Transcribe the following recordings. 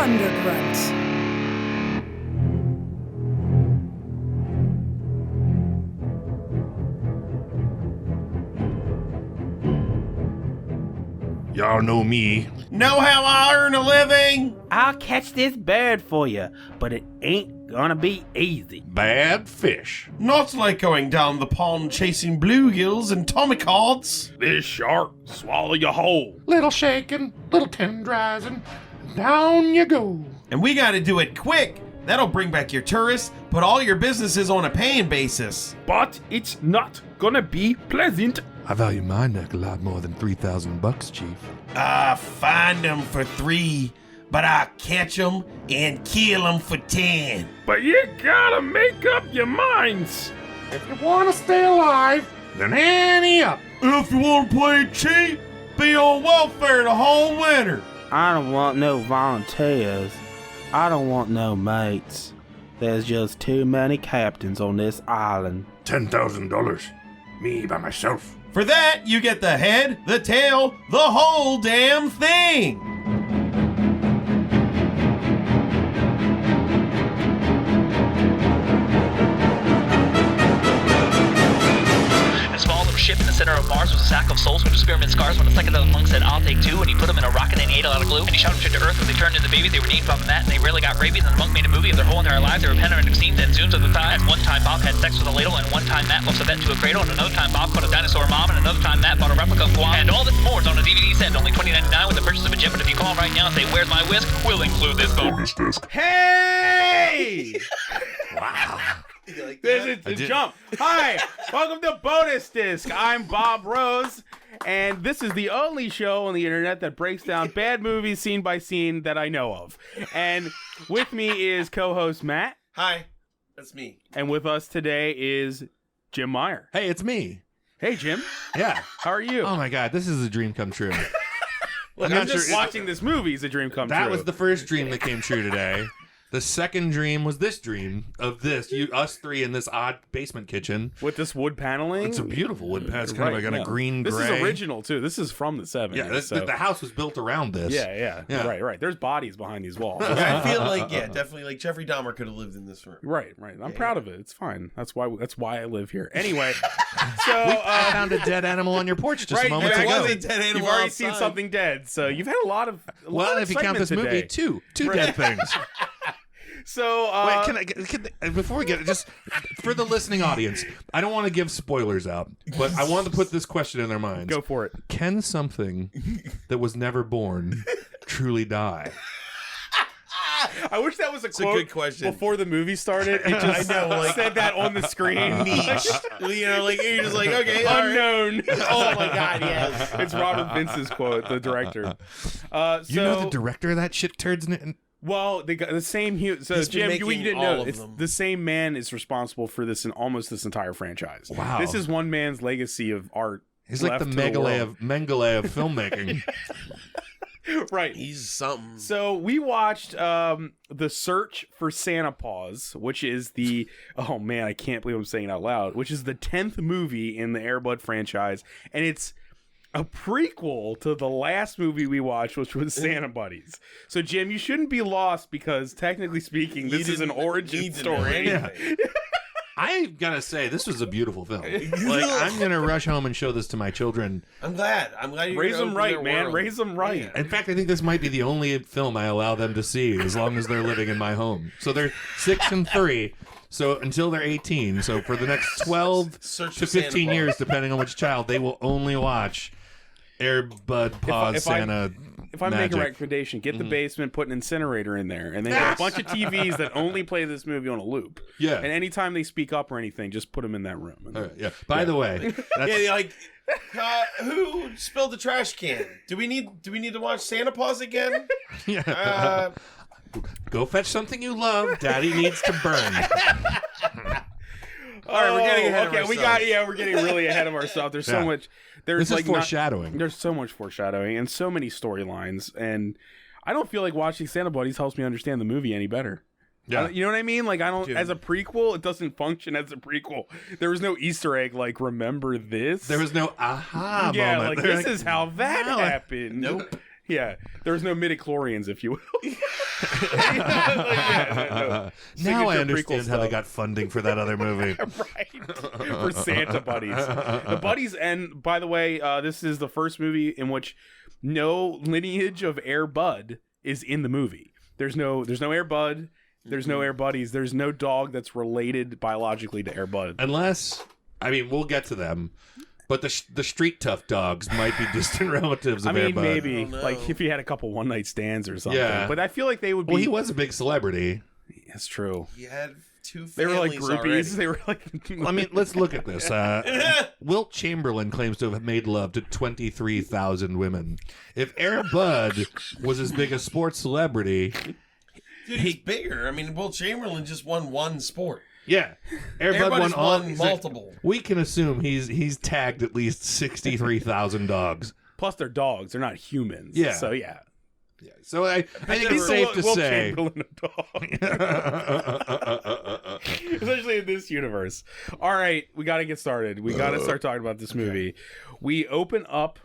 Undergrunt. Y'all know me. Know how I earn a living? I'll catch this bird for you, but it ain't gonna be easy. Bad fish. Not like going down the pond chasing bluegills and tomicards. This shark swallow you whole. Little shaking, little tenderizing, down you go. And we gotta do it quick. That'll bring back your tourists, put all your businesses on a paying basis. But it's not gonna be pleasant. I value my neck a lot more than $3,000, Chief. I find them for 3, but I catch them and kill them for 10. But you gotta make up your minds. If you want to stay alive, then ante up. If you want to play cheap, be on welfare the whole winter. I don't want no volunteers. I don't want no mates. There's just too many captains on this island. $10,000. Me by myself. For that, you get the head, the tail, the whole damn thing. A small little ship in the center of Mars was a sack of souls with experiment scars when the psychedelic monk said, I'll take 2, and he put them in a rocket and he ate a lot of glue, and he shot them straight to Earth when they turned into babies. They were named Bob and Matt, and they rarely got rabies, and the monk made a movie of their whole entire lives. They were panoramic scenes and zooms of the thighs. One time Bob had sex with a ladle, and one time Matt lost a vet to a cradle, and another time Bob caught a dinosaur mom, and another time Matt bought a replica of Guam. And all this and more is on a DVD set, only $20.99 with the purchase of a gym. But if you call right now and say, where's my whisk, we'll include this bonus disc. Hey! Wow. This is the jump. Hi, welcome to Bonus Disc. I'm Bob Rose, and this is the only show on the internet that breaks down bad movies scene by scene that I know of. And with me is co-host Matt. Hi, that's me. And with us today is Jim Meyer. Hey, it's me. Hey, Jim. Yeah. How are you? Oh my God, this is a dream come true. Look, I'm just watching this movie is a dream come true. That was the first dream that came true today. The second dream was this dream of this, us three in this odd basement kitchen. With this wood paneling? It's a beautiful wood panel. It's kind of like on a green gray. This is original, too. This is from the 70s. Yeah, the house was built around this. Yeah. Right. There's bodies behind these walls. Yeah, I feel like, definitely like Jeffrey Dahmer could have lived in this room. Right. I'm proud of it. It's fine. That's why I live here. Anyway, so I found a dead animal on your porch just a moment ago. Was a dead animal you've already outside. seen something dead, so you've had a lot of if you count this movie, two dead things. So, wait, can before we get it, just for the listening audience, I don't want to give spoilers out, but I want to put this question in their minds. Go for it. Can something that was never born truly die? I wish that was a quote a good question. Before the movie started. It just said that on the screen. Niche. Like you're just like, okay, unknown. Oh my God, yes. It's Robert Vince's quote, the director. You know the director of that shit turds Well, they got the same. So He's been Jim, you making didn't all know of it's them. the same man is responsible for this in almost this entire franchise. Wow, this is one man's legacy of art. He's like the Mengele of filmmaking. Right, he's something. So we watched The Search for Santa Paws, which is oh man, I can't believe I'm saying it out loud, which is the 10th movie in the Air Bud franchise, and it's a prequel to the last movie we watched, which was Santa Buddies. So Jim, you shouldn't be lost because technically speaking, this is an origin story. I gotta say, this was a beautiful film. Like, I'm gonna rush home and show this to my children. I'm glad you raise them right, man. World. Raise them right. Yeah. In fact, I think this might be the only film I allow them to see as long as they're living in my home. So they're 6 and 3. So until they're 18. So for the next 12 to 15 years, depending on which child, they will only watch Air Bud Paws Santa. If I make a recommendation, get the basement, put an incinerator in there, and then get a bunch of TVs that only play this movie on a loop. Yeah. And anytime they speak up or anything, just put them in that room. Yeah. By the way, who spilled the trash can? Do we need to watch Santa Paws again? Yeah. Go fetch something you love. Daddy needs to burn. All right, we're getting ahead of ourselves. We're getting really ahead of ourselves. There's so much. This is foreshadowing. There's so much foreshadowing and so many storylines, and I don't feel like watching Santa Buddies helps me understand the movie any better. Yeah, you know what I mean? Like, I don't. Dude. As a prequel, it doesn't function as a prequel. There was no Easter egg like remember this. There was no aha yeah, moment. Like this is how that happened. Nope. Yeah, there was no midichlorians, if you will. Now I Signature understand prequel how they stuff. got funding for that other movie. Right. For Santa buddies. The buddies, and by the way, this is the first movie in which no lineage of Air Bud is in the movie. There's no Air Bud. There's no Air Buddies. There's no dog that's related biologically to Air Bud. Unless, I mean, we'll get to them. But the street tough dogs might be distant relatives of Air Bud. Maybe like if he had a couple one night stands or something. Yeah. But I feel like they would be. Well, he was a big celebrity. That's true. He had 2 families They were like groupies. already. They were like. I mean, let's look at this. Wilt Chamberlain claims to have made love to 23,000 women. If Air Bud was as big a sports celebrity, Dude, he's bigger. I mean, Will Chamberlain just won one sport. yeah, Air Bud Everybody's won won multiple. We can assume he's tagged at least 63,000 dogs. Plus, they're dogs. They're not humans. Yeah. So yeah. Yeah. So I think it's safe to Will say. Chamberlain a dog. Especially in this universe. All right, we got to get started. We got to start talking about this movie. We open up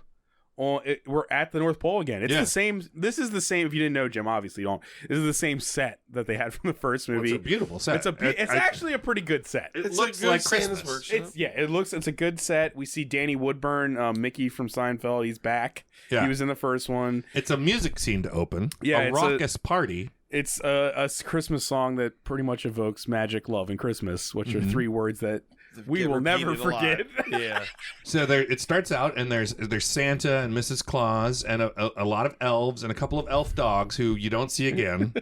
we're at the North Pole again. It's the same. This is the same. If you didn't know, Jim, obviously you don't. This is the same set that they had from the first movie. It's a beautiful set. It's actually a pretty good set. It looks like Christmas. Workshop. It's a good set. We see Danny Woodburn, Mickey from Seinfeld. He's back. Yeah. He was in the first one. It's a music scene to open. Yeah, a raucous party. It's a Christmas song that pretty much evokes magic, love, and Christmas, which are 3 words that we Get will never repeated a lot. forget. Yeah. So it starts out, and there's Santa and Mrs. Claus and a lot of elves and a couple of elf dogs who you don't see again.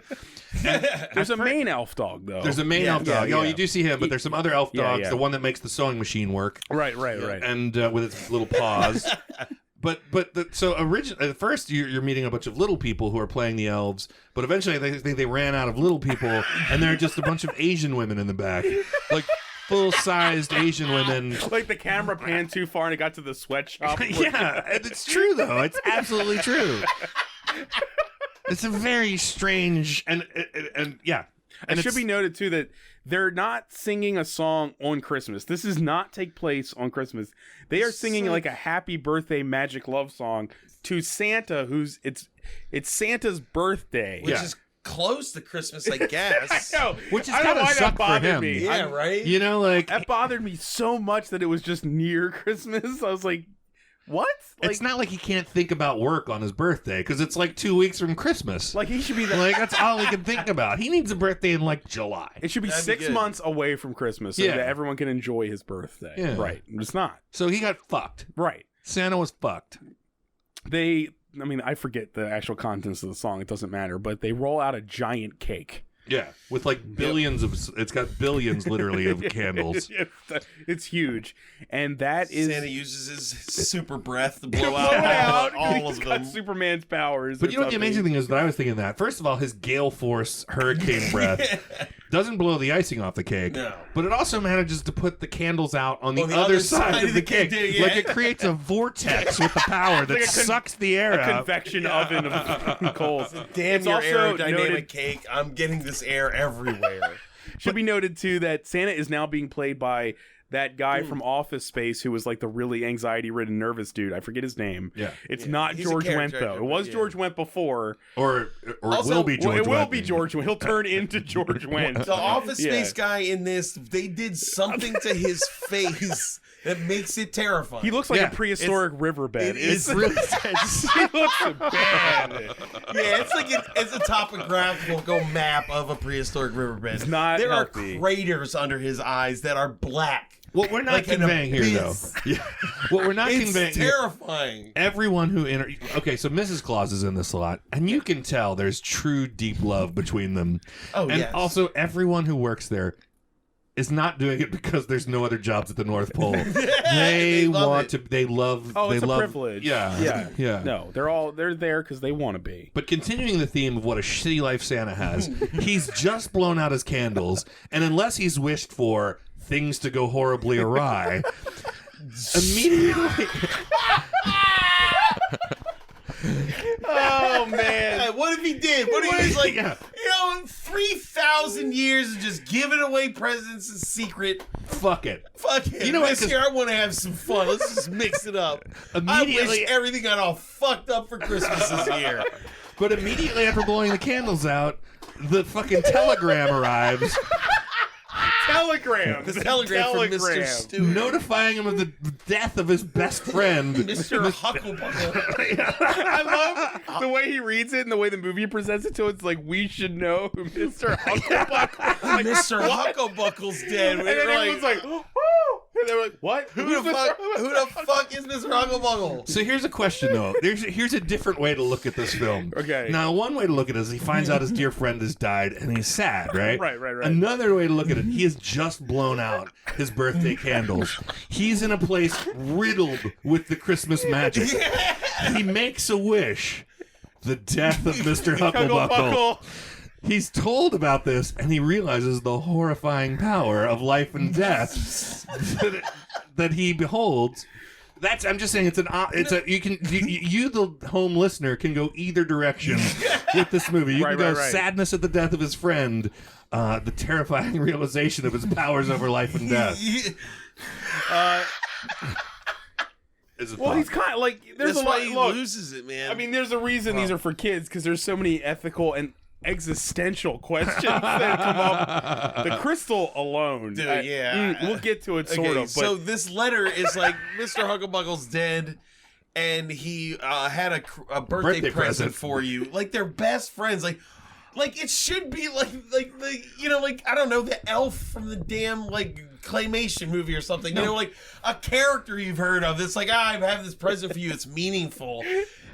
There's a main elf dog, though. There's a main elf dog. yeah. Oh, you do see him, but there's some other elf dogs. yeah. The one that makes the sewing machine work, Right. and with its little paws. So originally, at first you're meeting a bunch of little people who are playing the elves, but eventually they think they ran out of little people, and there are just a bunch of Asian women in the back, like full-sized Asian women. Like the camera panned too far and it got to the sweatshop. Yeah, and it's true though. It's absolutely true. It's a very strange and yeah. And It should be noted too that they're not singing a song on Christmas. This does not take place on Christmas. They are singing like a happy birthday magic love song to Santa, it's Santa's birthday. Which is close to Christmas, I guess. I know. Which is I don't know kinda why suck that for bothered him. me. Yeah, right? You know, like That bothered me so much that it was just near Christmas. I was like, what? Like, it's not like he can't think about work on his birthday because it's like 2 weeks from Christmas. like he should be Like that's all he can think about. He needs a birthday in like July. it should be That'd be 6 good. months away from Christmas so Yeah. that everyone can enjoy his birthday. Yeah. Right. It's not. So he got fucked. Right. Santa was fucked. I forget the actual contents of the song. It doesn't matter. But they roll out a giant cake. Yeah, with like billions of. It's got billions, literally, of candles. It's huge. And that is... Santa uses his super breath to blow Blow it out out. all He's of got them. Superman's powers. But or you know what the something. amazing thing is that I was thinking that. First of all, his gale force hurricane breath doesn't blow the icing off the cake. No. But it also manages to put the candles out on the other side of the cake. yeah. Like it creates a vortex with the power that like a sucks the air A out. convection oven of coals. Damn It's your also aerodynamic noted- cake. I'm getting this air everywhere. Should be noted too that Santa is now being played by that guy from Office Space who was like the really anxiety-ridden, nervous dude. I forget his name. Yeah. It's not He's a George Wendt character though. actor, It was yeah. George Wendt before. Or it Also, will be George It will Wendt. be George Wendt. He'll turn into George Wendt. The Office Yeah. Space guy in this, they did something to his face that makes it terrifying. He looks like Yeah. a prehistoric riverbed. It's really he looks bad. Yeah, it's like it's a topographical map of a prehistoric riverbed. It's not there healthy. are craters under his eyes that are black. What we're not Like an conveying here, though. abyss. Yeah. What we're not It's conveying here. terrifying. Everyone who okay, so Mrs. Claus is in this a lot, and you can tell there's true deep love between them. Oh, and yes. also everyone who works there is not doing it because there's no other jobs at the North Pole. They love want it. to. They love. Oh, they it's a love, privilege. Yeah, yeah. No, they're there because they want to be. But continuing the theme of what a shitty life Santa has, he's just blown out his candles, and unless he's wished for things to go horribly awry, immediately. Oh man. Hey, what if he did? What if he was like, Yeah. 3,000 years of just giving away presents in secret? Fuck it. Fuck it. You know what, This 'cause- year I want to have some fun. Let's just mix it up. I Immediately- wish everything got all fucked up for Christmas this year. But immediately after blowing the candles out, the fucking telegram arrives. Telegram. The telegram from Mr. Stewart. Notifying him of the death of his best friend. Mr. Hucklebuckle. I love the way he reads it and the way the movie presents it to us. It's like, we should know who Mr. Hucklebuckle. Like, Mr. Hucklebuckle's dead. and then everyone's like, oh! And they're like, what? Who the fuck is Mr. Hucklebuckle? So here's a question, though. Here's a different way to look at this film. Okay. Now, one way to look at it is he finds out his dear friend has died, and he's sad, right? Right. Another way to look at it, he has just blown out his birthday candles. He's in a place riddled with the Christmas magic. He makes a wish. The death of Mr. Hucklebuckle. He's told about this, and he realizes the horrifying power of life and death that he beholds. I'm just saying you the home listener can go either direction with this movie. You can go sadness at the death of his friend, the terrifying realization of his powers over life and death. Well, he's kind of like, there's That's a lot. why he Look, loses it, man. I mean, there's a reason these are for kids, because there's so many ethical and existential questions that come up. The crystal alone, dude, we'll get to it sort of. But so this letter is like, Mr. Hucklebuckle's dead, and he had a birthday present for you. Like, they're best friends. Like it should be like the I don't know, the elf from the damn claymation movie or something. You know, like a character you've heard of. It's like, I have this present for you. It's meaningful.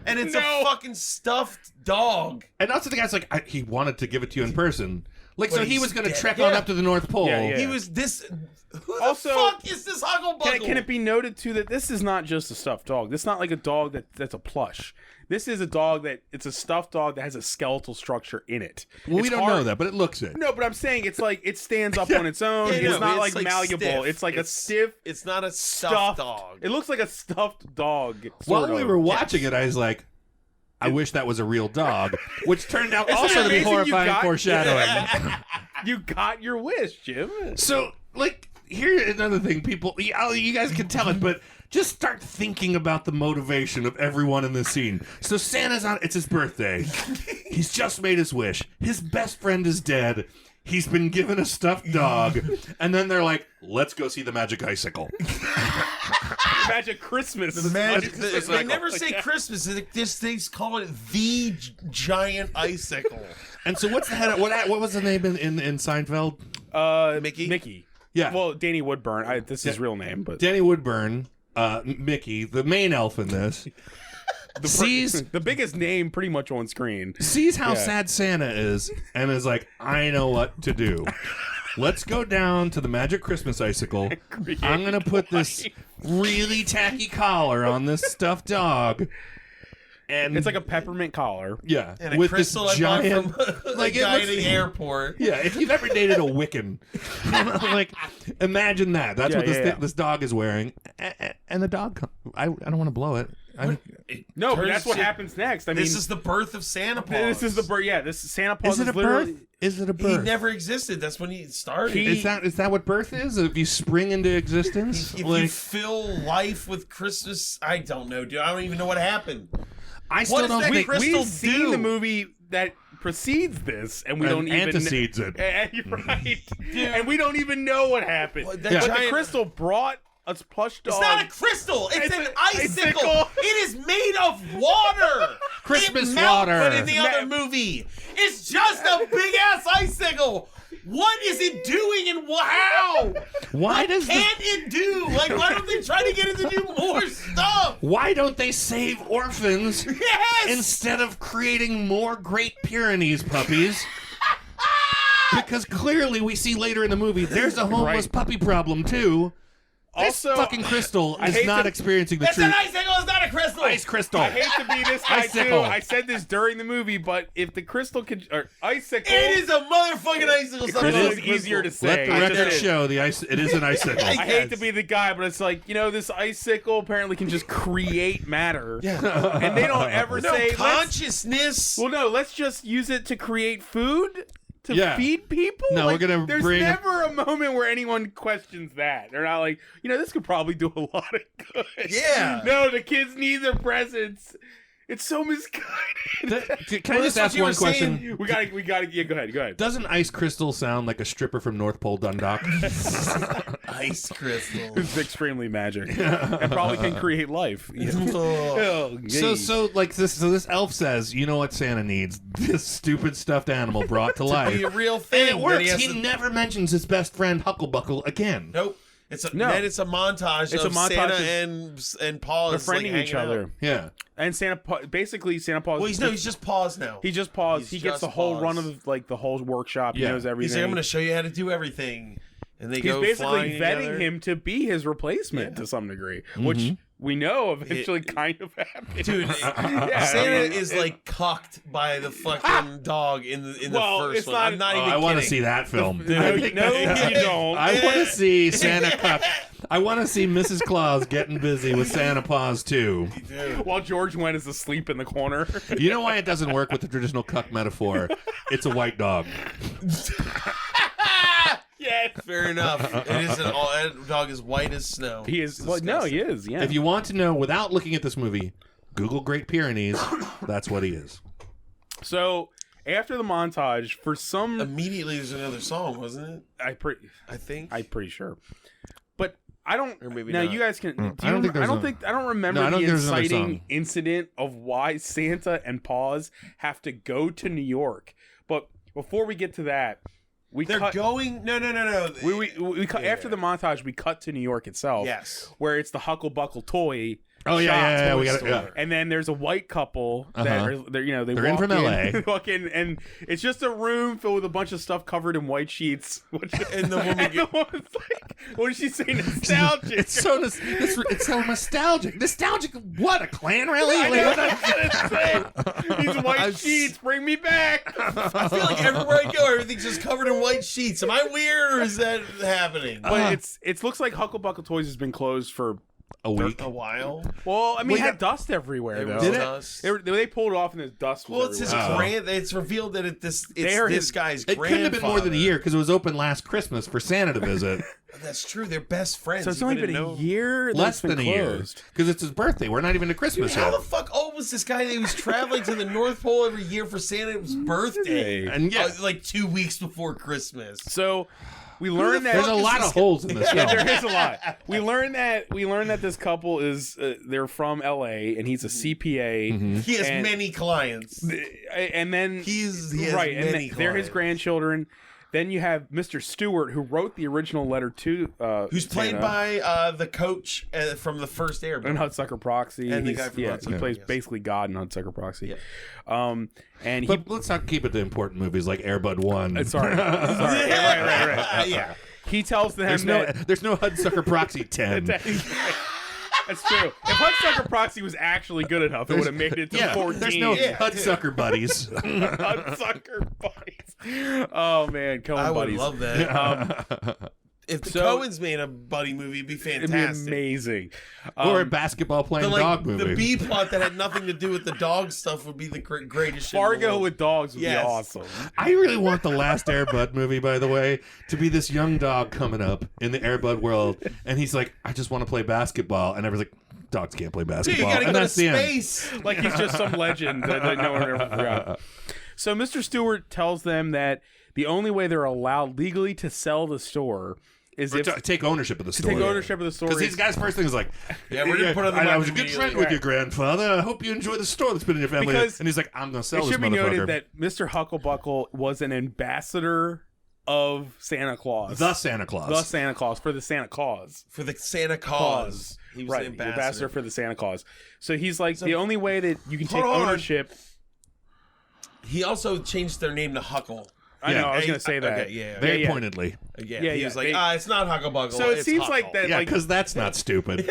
And it's a fucking stuffed dog. And also the guy's like, he wanted to give it to you in person. Like, But so he he's was going to dead. trek on up to the North Pole. Yeah. He was this. Who Also, the fuck is this Hucklebuckle? Can it be noted too that this is not just a stuffed dog? This is not like a dog that's a plush. This is a dog it's a stuffed dog that has a skeletal structure in it. Well, we It's don't hard- know that, but it looks it. No, but I'm saying it's like it stands up on its own. Yeah, It's no, not it's like malleable. stiff. It's like a stiff, It's not a stuffed stuffed dog. It looks like a stuffed dog. While we were watching it, I was like, I wish that was a real dog, which turned out also to be amazing you horrifying got- foreshadowing. You got your wish, Jim. So, here's another thing, people. You guys can tell it, but just start thinking about the motivation of everyone in this scene. So Santa's it's his birthday. He's just made his wish. His best friend is dead. He's been given a stuffed dog. And then they're like, let's go see the magic icicle. Magic Christmas. They never say Christmas. They call it the giant icicle. And so what's the head? What was the name in Seinfeld? Mickey. Yeah. Well, Danny Woodburn. This is his real name, but Danny Woodburn, Mickey, the main elf in this, sees the biggest name pretty much on screen. Sees how sad Santa is and is like, I know what to do. Let's go down to the magic Christmas icicle. I'm going to put this really tacky collar on this stuffed dog. And It's like a peppermint collar. yeah, And a with crystal this I giant, bought from like, a it guy looks- at the airport. Yeah, if you've ever dated a Wiccan, like imagine that. That's Yeah, what this yeah. this dog is wearing, and the dog. I don't want to blow it. No, but Turns that's what to- happens next. I mean, This is the birth of Santa Paws. this is the birth. Yeah, this is Santa Paws. Is it a literally, birth? Is it a He birth? never existed. That's when he started. Is that what birth is? If you spring into existence, if you like fill life with Christmas, I don't know, dude. I don't even know what happened. I still does don't that think crystal We've seen do? the movie that precedes this, and we and don't even antecedes it. You're right, and we don't even know what happened. Well, But that the giant- crystal brought a plush dog. It's not a crystal. It's an an icicle. icicle. It is made of water. Christmas it melts, water. But in the other movie, it's just a big ass icicle. What is it doing and how? Why What does can't it do? Like, why don't they try to get it to do more stuff? why don't they save orphans Yes. instead of creating more Great Pyrenees puppies? Because clearly we see later in the movie there's a homeless Right. puppy problem too. This Also, fucking crystal I is hate not to- experiencing the It's truth. an icicle. It's not a crystal. Ice crystal. I hate to be this guy too. Icicle. I said this during the movie, but if the crystal could or icicle, It is a motherfucking icicle. Stop crystal calling is it easier to crystal. say. Let the I just record did. show it is an icicle. I hate to Yes. be the guy, but it's like, this icicle apparently can just create matter. Yeah. And they don't ever No say, consciousness. let's just use it to create food to Yeah. feed people? No, we're gonna There's bring- never a moment where anyone questions that. They're not like, this could probably do a lot of good. Yeah. No, the kids need their presents. It's so misguided. Can I just ask one question? We gotta. Yeah, go ahead. Doesn't Ice Crystal sound like a stripper from North Pole Dundalk? Ice Crystal. It's extremely magic and probably can create life. So this elf says, you know what Santa needs? This stupid stuupid animal brought to life. Be a real thing. And it works. He never mentions his best friend Hucklebuckle again. Nope. Then it's a montage of Santa and Paws befriending each other. Yeah. And Santa Paws. Well, he's just Paws now. He just Paws. He gets the whole run of the whole workshop. Yeah. He knows everything. He's like, I'm going to show you how to do everything. And he's basically vetting him to be his replacement to some degree, which we know eventually kind of happened. Dude, Santa is like cucked by the fucking dog in the first one. I'm not even kidding. I want to see that film. No, you don't. I want to see Santa cucked. I want to see Mrs. Claus getting busy with Santa Paws too. While George Wendt is asleep in the corner. You know why it doesn't work with the traditional cuck metaphor? It's a white dog. Yeah, fair enough. That dog is white as snow. He is. Well, no, he is. Yeah. If you want to know without looking at this movie, Google Great Pyrenees. That's what he is. So after the montage, for some immediately there's another song, wasn't it? I think I'm pretty sure, but I don't. Or maybe now not. You guys can. I don't remember the inciting incident of why Santa and Paws have to go to New York. But before we get to that. Going. No. We cut after the montage. We cut to New York itself. Yes, where it's the Hucklebuckle toy. Oh yeah. We got it. And then there's a white couple that they're they're in from LA. Walk in, and it's just a room filled with a bunch of stuff covered in white sheets. And the woman's like, "What did she say? Nostalgic." It's so nostalgic. Nostalgic. What, a Klan rally? These white sheets bring me back. I feel like everywhere I go, everything's just covered in white sheets. Am I weird, or is that happening? But it looks like Hucklebuckle Toys has been closed for a week, a while. Well, I mean, it had dust everywhere. Though. Did it? They pulled it off, and there's dust. Well, it's his grand. It's revealed that it's this guy's grandfather. It couldn't have been more than a year because it was open last Christmas for Santa to visit. That's true. They're best friends. So it's only been a year. Less than a year because it's his birthday. We're not even to Christmas yet. How the fuck old was this guy that he was traveling to the North Pole every year for Santa's birthday? And like 2 weeks before Christmas. So. We learned that there's a lot of holes in this film. Yeah, there is a lot. We learned that this couple is they're from LA and he's a CPA. Mm-hmm. He has many clients, and then he has right. Many and they're his grandchildren. Then you have Mr. Stewart, who wrote the original letter to who's played Santa. by the coach from the first Airbud. And Hudsucker Proxy. And the guy from Hudsucker, he plays basically God in Hudsucker Proxy. Yeah. But let's not keep it to important movies like Airbud 1. Sorry. Right. Yeah. He tells them there's no Hudsucker Proxy 10. That's true. If Hudsucker Proxy was actually good enough, it would have made it to 14. There's no Hudsucker buddies. Hudsucker buddies. Oh man, Coen buddies. I would love that. If the Coens made a buddy movie, it'd be fantastic. It'd be amazing. Or a basketball playing dog movie. The B plot that had nothing to do with the dog stuff would be the greatest shit. Fargo with dogs would be awesome. I really want the last Airbud movie, by the way, to be this young dog coming up in the Airbud world, and he's like, I just want to play basketball, and everyone's like, dogs can't play basketball. Dude, you gotta go to space. Like he's just some legend that no one ever forgot. So Mr. Stewart tells them that the only way they're allowed legally to sell the store is to take ownership of the store. Take ownership of the store. Because these guys' first thing is like, we're going to put on the I was a good friend with your grandfather. I hope you enjoy the store that's been in your family. And he's like, I'm going to sell this motherfucker. It should be noted that Mr. Hucklebuckle was an ambassador of Santa Claus. The Santa Claus. For the Santa Claus. For the Santa Claus. He was the ambassador for the Santa Claus. So he's like, the only way that you can take ownership. He also changed their name to Huckle. I know, I was going to say that. Okay, Very pointedly. He was like, it's not Hucklebuckle. So it seems Huckle. like that. Yeah, because that's not stupid.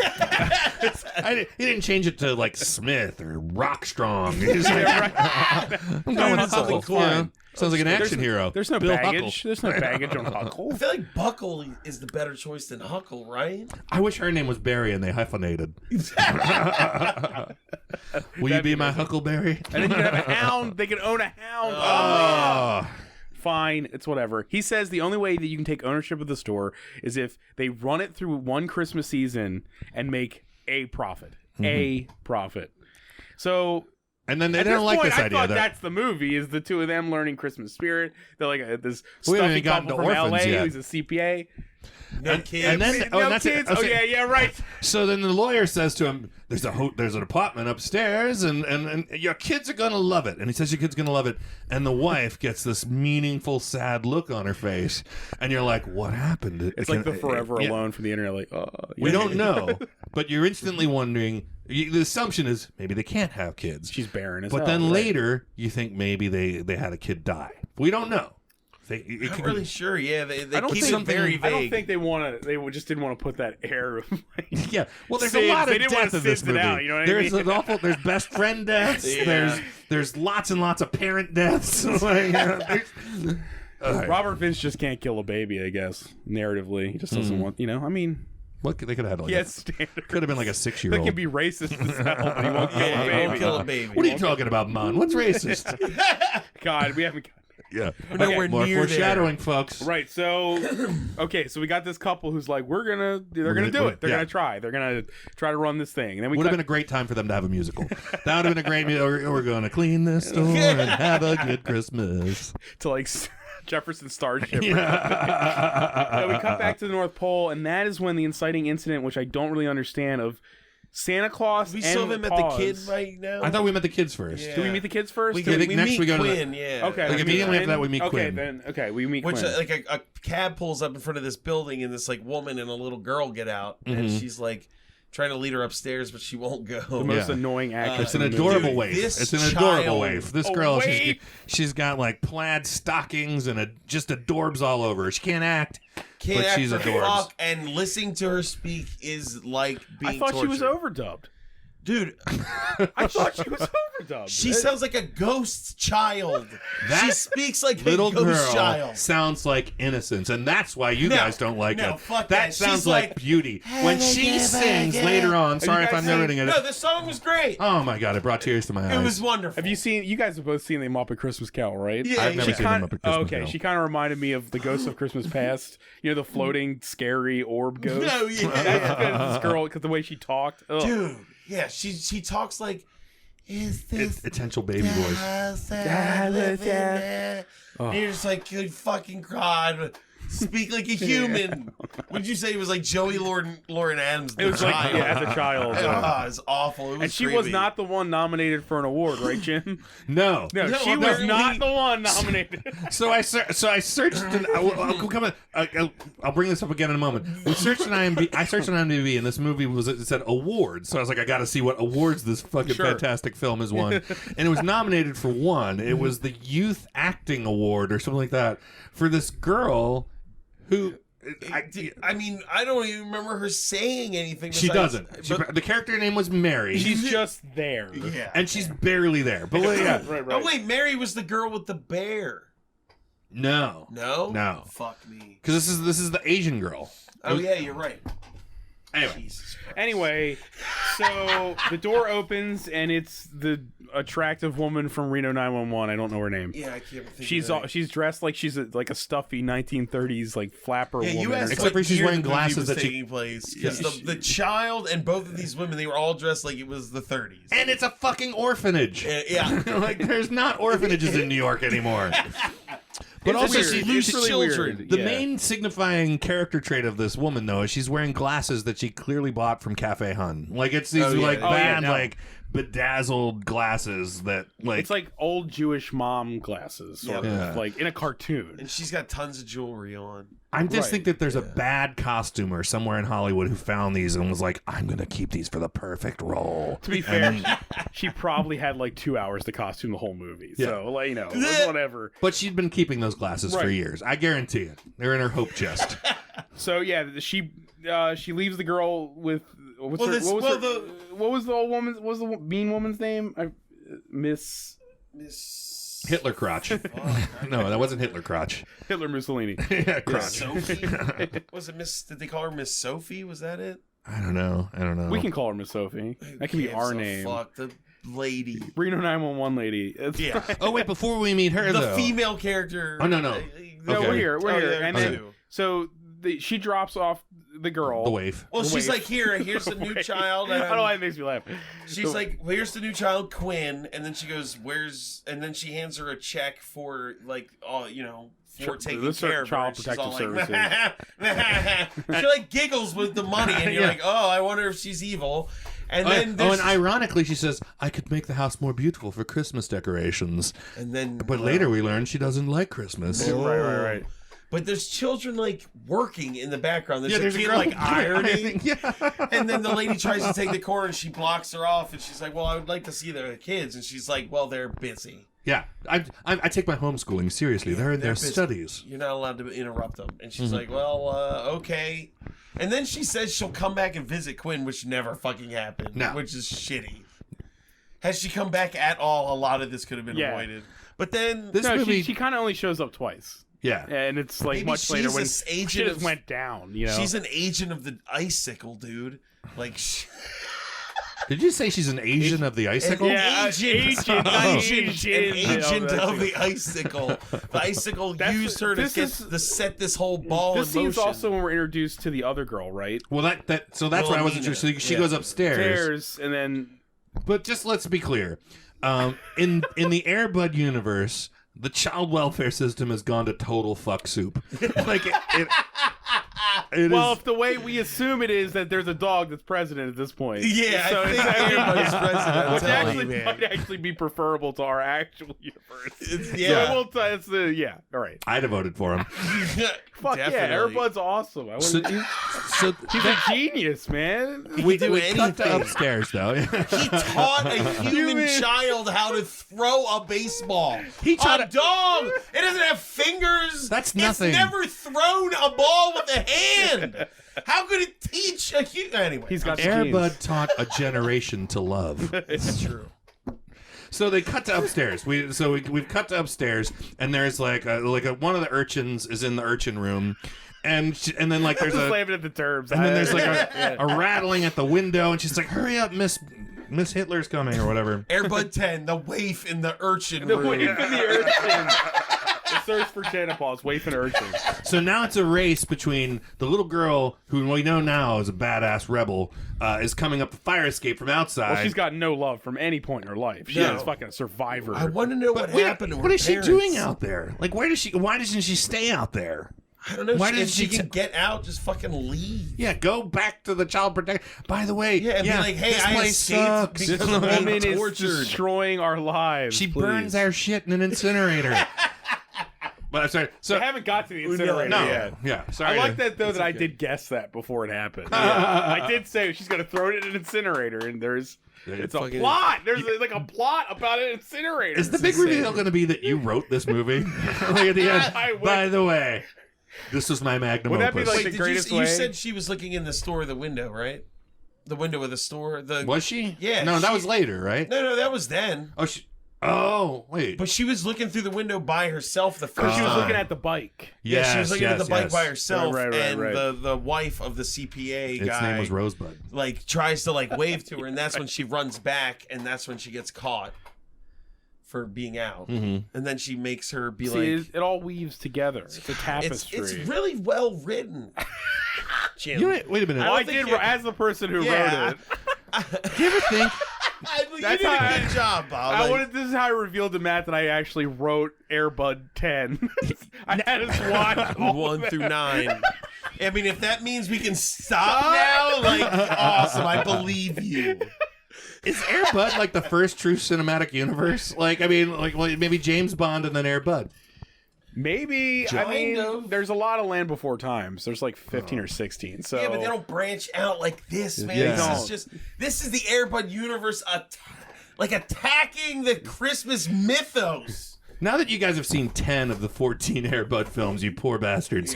He didn't change it to like Smith or Rockstrong. He's like, I'm going with something cool. Sounds like an action hero. There's no Bill baggage. Huckle. There's no baggage on Huckle. I feel like Buckle is the better choice than Huckle, right? I wish her name was Barry and they hyphenated. Will you be my Huckleberry? And then you can have a hound. They can own a hound. Oh. Fine, it's whatever. He says the only way that you can take ownership of the store is if they run it through one Christmas season and make a profit. A profit. So And then they At don't like point, this idea. I thought that's the movie, is the two of them learning Christmas spirit. They're like this We haven't stuffy even gotten couple to from orphans LA yet. who's a CPA. No kids. And then, No and that's kids? it. Oh, yeah, right. So then the lawyer says to him, there's an apartment upstairs, and your kids are going to love it. And he says your kid's going to love it. And the wife gets this meaningful, sad look on her face. And you're like, what happened? It's like the Forever Yeah. Alone from the internet. Like, We don't know. But you're instantly wondering, the assumption is maybe they can't have kids. she's barren as But hell, then right. later, you think maybe they had a kid die. We don't know. It I'm could really be- sure. Yeah, they I don't keep think it very vague. I don't think they want to. They just didn't want to put that air of like, Yeah, well, there's Sids. a lot They of didn't wanna death in this sids it movie. out, you know what I there's mean? an awful. There's best friend deaths. Yeah. There's lots and lots of parent deaths. Like, all right. Robert Finch just can't kill a baby. I guess narratively, he just doesn't want. You know, I mean, What they could have had like yes, standard. could have been like a They 6-year-old. can be racist as hell, but he won't kill Yeah, a he baby. won't kill a baby. What are you talking about, Mon? What's racist? God, we haven't. Yeah, We're nowhere more near foreshadowing, folks. Right, so okay, so we got this couple who's like, they're gonna do it. They're yeah. gonna try. They're gonna try to run this thing. And then we Would have been a great time for them to have a musical. That would have been a great. We're going to clean this store and have a good Christmas. to like Jefferson Starship. Yeah. So we cut back to the North Pole, and that is when the inciting incident, which I don't really understand, of Santa Claus We and still haven't met Paws. the kid right now. I thought we met the kids first. Yeah. Do we meet the kids first? We, I get, think we next meet we go to the- Quinn. Yeah. Okay. Like we immediately meet after that, we Quinn. meet Okay, Quinn. then we meet Which Quinn. like a cab pulls up in front of this building, and this like woman and a little girl get out, and she's like trying to lead her upstairs, but she won't go. the most Yeah. annoying actress. It's an in the movie. adorable Dude, waif. this It's an adorable child- waif. This A girl, waif? she's got like plaid stockings and just adorbs all over her. She can't act, Can't but act she's for adorbs. fuck, and listening to her speak is like being I thought she was tortured. overdubbed. Dude, I thought she was overdubbed. she sounds like a ghost child. That She speaks like Little a ghost girl child. sounds like innocence, and that's why you No, guys don't like no, it. fuck that that. sounds She's like like, beauty. When she sings later on, sorry if guys I'm narrating it. No, the song was great. Oh my god, it brought tears to my eyes. It was wonderful. Have you seen? You guys have both seen the Muppet Christmas Carol, right? Yeah, I've never she seen Kind- them up at Christmas okay, Carol. she kind of reminded me of the Ghost of Christmas Past. You know, the floating, scary orb ghost. No, yeah. That's because this girl, because the way she talked. Ugh. Dude, yeah, she talks like, is this Potential baby voice. house that I live in there? Oh. And you're just like, good fucking God, speak like a human. Would you say it was like Joey Lauren Adams? It was like, yeah, as a child. It's awful. It was And she creepy. was not the one nominated for an award, right, Jim? No. No, No, she was apparently- not the one nominated. So I searched. And I'll bring this up again in a moment. We searched on IMDb. I searched on IMDb, and this movie it said awards. So I was like, I got to see what awards this fucking Sure. fantastic film has won. And it was nominated for one. It was the Youth Acting Award or something like that for this girl who. I mean, I don't even remember her saying anything. She besides- doesn't. but- The character name was Mary. She's just there. yeah. and she's barely there. But yeah, Right, Oh wait, Mary was the girl with the bear. no, No. Fuck me. because this is the Asian girl. Oh yeah, you're right. Anyway, Jesus Christ. Anyway, so the door opens and it's the attractive woman from Reno 911. I don't know her name. Yeah, I can't think. She's dressed like she's like a stuffy 1930s like flapper Yeah, you woman. asked Except what for she's year wearing the movie glasses was that she- taking place because the child and both of these women, they were all dressed like it was the 30s. and it's a fucking orphanage. Yeah. Like there's not orphanages in New York anymore. But It's also, weird. she, It's loose really children. weird. the Yeah. main signifying character trait of this woman, though, is she's wearing glasses that she clearly bought from Cafe Hun. Like it's these Oh, yeah. like Oh, yeah, bad, no. like bedazzled glasses that like. It's like old Jewish mom glasses, sort Yeah. of like in a cartoon. And she's got tons of jewelry on. I just Right. think that there's a bad costumer somewhere in Hollywood who found these and was like, "I'm gonna keep these for the perfect role." To be fair, she probably had like 2 hours to costume the whole movie. So, like, you know, whatever. But she'd been keeping those glasses for Right. years. I guarantee it. They're in her hope chest. So yeah, she leaves the girl with what was the old woman's what was the mean woman's name? Miss Hitler crotch. No, that wasn't Hitler crotch. Hitler Mussolini. Yeah, crotch. Sophie? Was it Miss? Did they call her Miss Sophie? Was that it? I don't know. We can call her Miss Sophie. That can be Gives our a name. Fuck the lady. Reno 911 lady. Yeah. Oh wait, before we meet her, The though. female character. Oh, no. No, Okay. we're here. Oh, yeah, And okay. then, so she drops off the girl, The waif. Well, she's like, here's the new child. I don't know why it makes me laugh. She's like, well, here's the new child, Quinn, and then she goes, and then she hands her a check for like, for taking care of her. Child She's all Protective like, she like giggles with the money, and you're like, oh, I wonder if she's evil. And then, and ironically, she says, "I could make the house more beautiful for Christmas decorations." And then, but later we learn she doesn't like Christmas. Right. But there's children like working in the background. There's a kid girl like ironing. Yeah. And then the lady tries to take the cord and she blocks her off. And she's like, well, I would like to see the kids. And she's like, well, they're busy. Yeah, I take my homeschooling seriously. They're in their busy. studies. You're not allowed to interrupt them. And she's like, well, okay. And then she says she'll come back and visit Quinn, which never fucking happened. No. Which is shitty. Has she come back at all? A lot of this could have been avoided. But then This movie, she kind of only shows up twice. yeah, And it's like Maybe much later she's when an agent shit of- went down. You know, she's an agent of the icicle, dude. Like, Did you say she's an Asian of the icicle? Yeah. agent Asian, of the icicle. The icicle used her to set this whole ball This in motion. seems also when we're introduced to the other girl, right? Well, so that's why I wasn't sure. So she goes upstairs. Stairs, and then But just let's be clear. In the Air Bud universe, the child welfare system has gone to total fuck soup. Like it well, is. if the way we assume it is that there's a dog that's president at this point. Yeah, so I think it's- everybody's president. Which I'm telling actually you, man. might actually be preferable to our actual universe. Yeah. So we'll it's the all right. I'd have voted for him. Fuck yeah, Airbud's awesome. So He's a genius, man. we do cut to anything. upstairs though. He taught a human child how to throw a baseball. He taught a dog. It doesn't have fingers. That's nothing. It's never thrown a ball with a hand. How could it teach a human? Anyway, He's got Air genes. Bud taught a generation to love. it's true. So they cut to upstairs. We've cut to upstairs, and there's one of the urchins is in the urchin room, and then like there's Just a laughing at the terms. and then there's like a rattling at the window, and she's like, "Hurry up, Miss Hitler's coming," or whatever. Airbud 10, the waif in the urchin the room. waif in the urchin. The search for Santa Paws, waif and urchin. So now it's a race between the little girl who we know now is a badass rebel, is coming up the fire escape from outside. Well, she's got no love from any point in her life. She No. is fucking a survivor. I want to know what happened to her What is parents. she doing out there? Like, why doesn't she stay out there? I don't know. Why If did she she can get out, just fucking leave. Yeah, go back to the child protect. By the way, Yeah, and be like, hey, this I place escaped sucks. because This of woman being is tortured. destroying our lives. She please. burns our shit in an incinerator. But I'm sorry. So I haven't got to the incinerator no, yet. yeah. Sorry. I like that though that I did guess that before it happened. I did say she's gonna throw it in an incinerator, and it's a fucking- plot. There's like a plot about an incinerator. Is the big reveal going to be that you wrote this movie? Like at the end. I would- By the way, this was my magnum Would that be opus. like Wait, the did greatest you way? said she was looking in the store, the window, right? The window of the store. Was she? Yeah, No, that she- was later, right? No, that was then. Oh, wait. But she was looking through the window by herself the first She was time. looking at the bike. yes, she was looking at the bike yes. by herself, Right, and right. the wife of the CPA Its guy name was Rosebud. like tries to like wave to her, and that's when she runs back, and that's when she gets caught for being out, and then she makes her be See, like, it all weaves together. It's a tapestry. it's really well written. Jim. You know, wait a minute. Well, I think did you- as the person who Yeah. wrote it. Do you ever think? You That's did a how good job, Bob. I Like, wanted. This is how I revealed to Matt that I actually wrote Airbud 10. I had us watch all 1 of it. through 9. I mean, if that means we can stop now, like, awesome. I believe you. Is Air Bud like the first true cinematic universe? Like, I mean, like well, maybe James Bond and then Air Bud. Maybe. I mean, Kind of. there's a lot of Land Before Times. There's like 15 or 16. So Yeah, but they don't branch out like this, man. Yeah. This is the Airbud universe attacking the Christmas mythos. Now that you guys have seen 10 of the 14 Air Bud films, you poor bastards,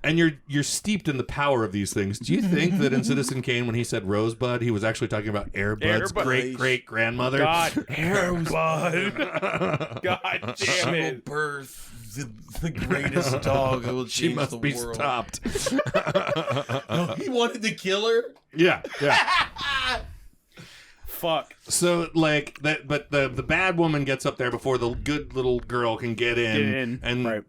and you're steeped in the power of these things, do you think that in Citizen Kane, when he said Rosebud, he was actually talking about Air Bud's Airbud. great-great-grandmother? God, Airbud. God damn She will it. birth the greatest dog that will She change must the be world. stopped. He wanted to kill her? Yeah. Fuck. So like that, but the bad woman gets up there before the good little girl can get in, Get in, and right.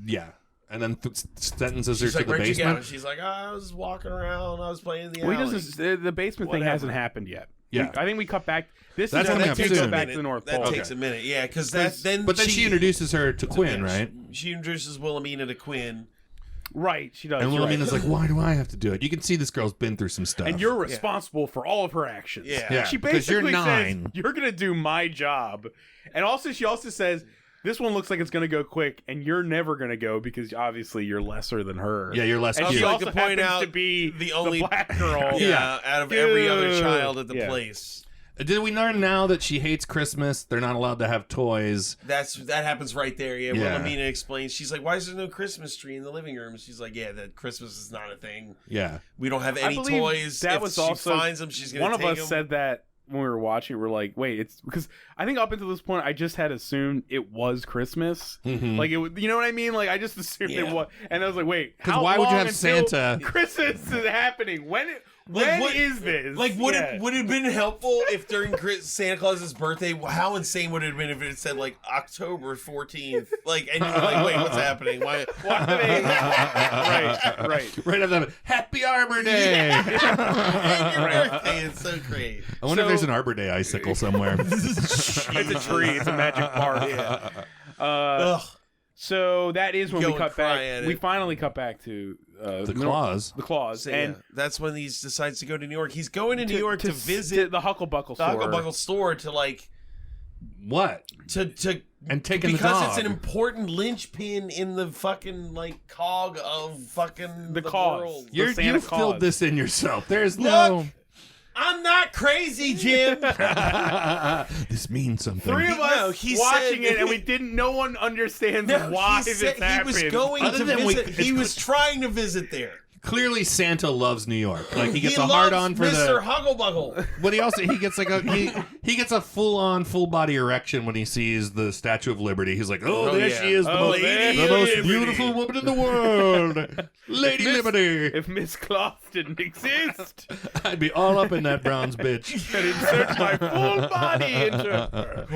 yeah. and then sentences her She's to like, the where'd you go? basement. And she's like, I was walking around. I was playing in the Well, he alley. doesn't. The basement thing hasn't happened yet. Yeah. I think we cut back. That's is coming up we soon. go back to the North Pole. That takes a minute, yeah, because then she introduces her to Quinn, right? She introduces Wilhelmina to Quinn. Right, she does. And you're Wilhelmina's right. like, why do I have to do it? You can see this girl's been through some stuff. And you're responsible for all of her actions. Yeah. She because you're basically 9. says, you're going to do my job. And she also says, this one looks like it's going to go quick, and you're never going to go because obviously you're lesser than her. Yeah, you're less And cute. she I also could point happens out to be the only black girl. out of every other child at the Yeah. place. Did we learn now that she hates Christmas? They're not allowed to have toys. That happens right there. Yeah, Yeah. Wilhelmina explains. She's like, "Why is there no Christmas tree in the living room?" She's like, "Yeah, that Christmas is not a thing. Yeah. We don't have I any believe toys. that if was she also finds them, she's gonna one of take us them." said that when we were watching. We're like, wait, it's because I think up until this point, I just had assumed it was Christmas. Mhm. Like you know what I mean? Like I just assumed it Yeah. was, and I was like, wait, 'Cause how why would you long have until Santa? Christmas is happening? When is this? Like, would Yeah. it have been helpful if during Santa Claus's birthday? How insane would it have been if it said like October 14th? Like, and you were like, "Wait, what's happening? Why?" Why are they- right. Right after that, Happy Arbor Day! And your birthday is so great. I wonder if So- there's an Arbor Day icicle somewhere. It's a tree. It's a magic park. Ugh. So that is when Go we and cut cry back. at We it. finally cut back to The claws. The claws, So, and yeah, that's when he decides to go to New York. He's going to New York to visit the Hucklebuckle the store. Hucklebuckle store to like What? to And taking the because dog. it's an important linchpin in the fucking like cog of fucking the cause. world. You Santa filled Claus. this in yourself. There's no... Look! I'm not crazy, Jim. This means something. Three of us No, he watching said- it, and we didn't. No one understands No, why he this said happened. he was going Other to than visit. it's He was trying to visit there. Clearly, Santa loves New York. Like he gets He a hard loves on for Mr. the. Hucklebuckle. But he gets like he gets a full body erection when he sees the Statue of Liberty. He's like, oh, there yeah. she is, Oh, the there most she is. beautiful woman in the world, Lady Liberty. If Miss Claus didn't exist, I'd be all up in that bronze bitch. I'd insert my full body into her.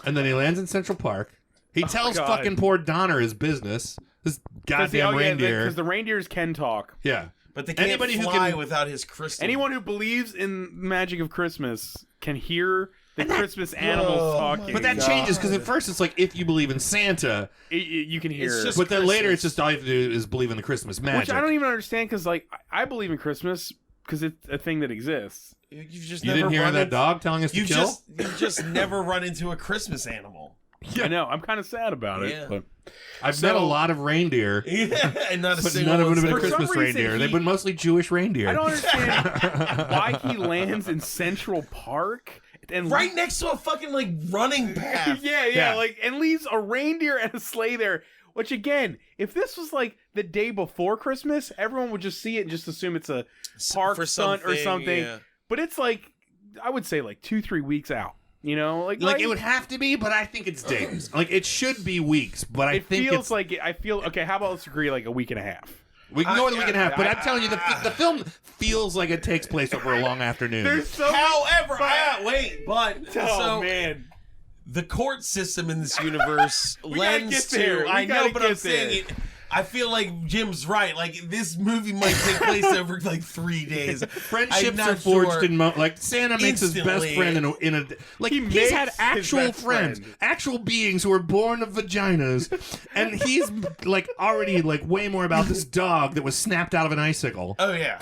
And then he lands in Central Park. He tells God. fucking poor Donner his business. This goddamn reindeer. Because the reindeers can talk. Yeah. But they can't Anybody who fly can- without his crystal. Anyone who believes in magic of Christmas can hear the Christmas animals talking. But that changes because at first it's like if you believe in Santa, you can hear. It's just- but then later Christmas. it's just all you have to do is believe in the Christmas magic. Which I don't even understand because, like, I believe in Christmas because it's a thing that exists. You've just You never didn't hear run that into- dog telling us to You've kill? just never run into a Christmas animal. I know. I'm kind of sad about it. Yeah. But I've met a lot of reindeer, And not a but single none of them one's have been a For some Christmas reason, reindeer. he- They've been mostly Jewish reindeer. I don't understand why he lands in Central Park and right next to a fucking like running path. yeah, like and leaves a reindeer and a sleigh there. Which again, if this was like the day before Christmas, everyone would just see it and just assume it's a park For stunt or something. yeah. But it's like I would say like 2-3 weeks out. You know, like Like it would have to be, but I think it's days. Like it should be weeks, but I It think feels it's like I feel okay. How about let's agree like a week and a half? we can go with a week and a half. But I- I'm telling you, the film feels like it takes place over a long afternoon. There's so However, but oh so man, the court system in this universe gotta lends get to. there. We I know, gotta but I'm get saying it. I feel like Jim's right. Like this movie might take place over like 3 days. Friendships I'm not are forged sure. in like Santa makes his best Instantly. friend in a like He he's had makes his actual best friends, friend. actual beings who were born of vaginas, and he's like already like way more about this dog that was snapped out of an icicle. Oh yeah.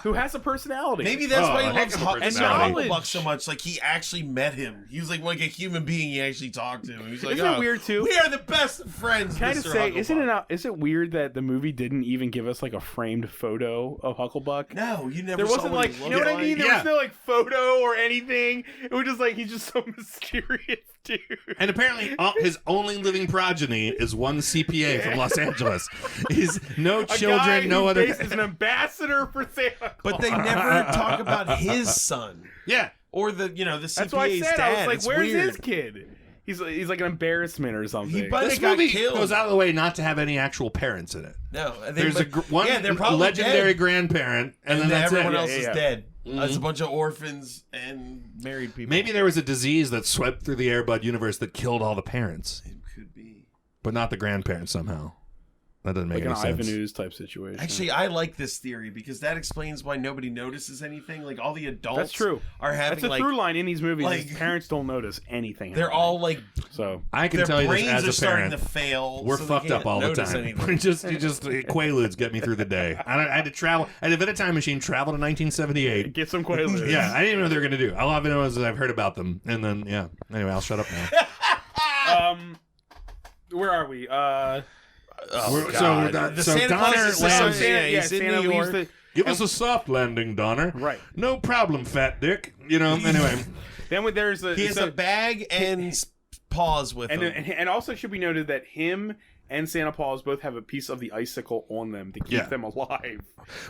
who has a personality? Maybe that's why he a heck loves of a personality. Hucklebuck so much. Like he actually met him. He was like a human being. He actually talked to him. He's like, Isn't it "Oh, weird, too? We are the best of friends." Can I just Mr. say, Hucklebuck." is it weird that the movie didn't even give us like a framed photo of Hucklebuck? No, you never. There saw wasn't what like, he you know what I looked mean? like. There was no like photo or anything. It was just like he's just so mysterious, dude. And apparently, his only living progeny is one CPA from Los Angeles. He's no A guy children, no who other. is an ambassador for Santa Claus. But they never talk about his son Yeah, or the CPA's That's why I said dad. I was like, It's where's weird. his kid? He's like an embarrassment or something. He but- this They got movie killed. goes out of the way not to have any actual parents in it. No, There's one they're probably legendary dead. grandparent, and then that's everyone it. else Yeah, is yeah. dead. It's a bunch of orphans and married people. Maybe there was a disease that swept through the Air Bud universe that killed all the parents, it could be. but not the grandparents somehow. That doesn't make like any an sense. Ivan Ooze type situation. Actually, I like this theory because that explains why nobody notices anything. Like all the adults That's true. are having That's a through line in these movies. like- is parents don't notice anything. they're all like so. I can their tell you brains this are as a starting parent. to fail. We're so they fucked up can't all the notice time. anything. just Quaaludes get me through the day. I had to travel. I had to invent a time machine, travel to 1978. Get some Quaaludes. Yeah, I didn't even know what they were gonna do. All I've known is that I've heard about them, and then yeah. Anyway, I'll shut up now. Where are we? The Santa Donner Claus is lands. he's in Santa New leaves York. Give us a soft landing, Donner. Right. No problem, fat dick. You know. Anyway, Then there's a He has a bag and Paws with him. and also should be noted that him and Santa Paws both have a piece of the icicle on them to keep them alive.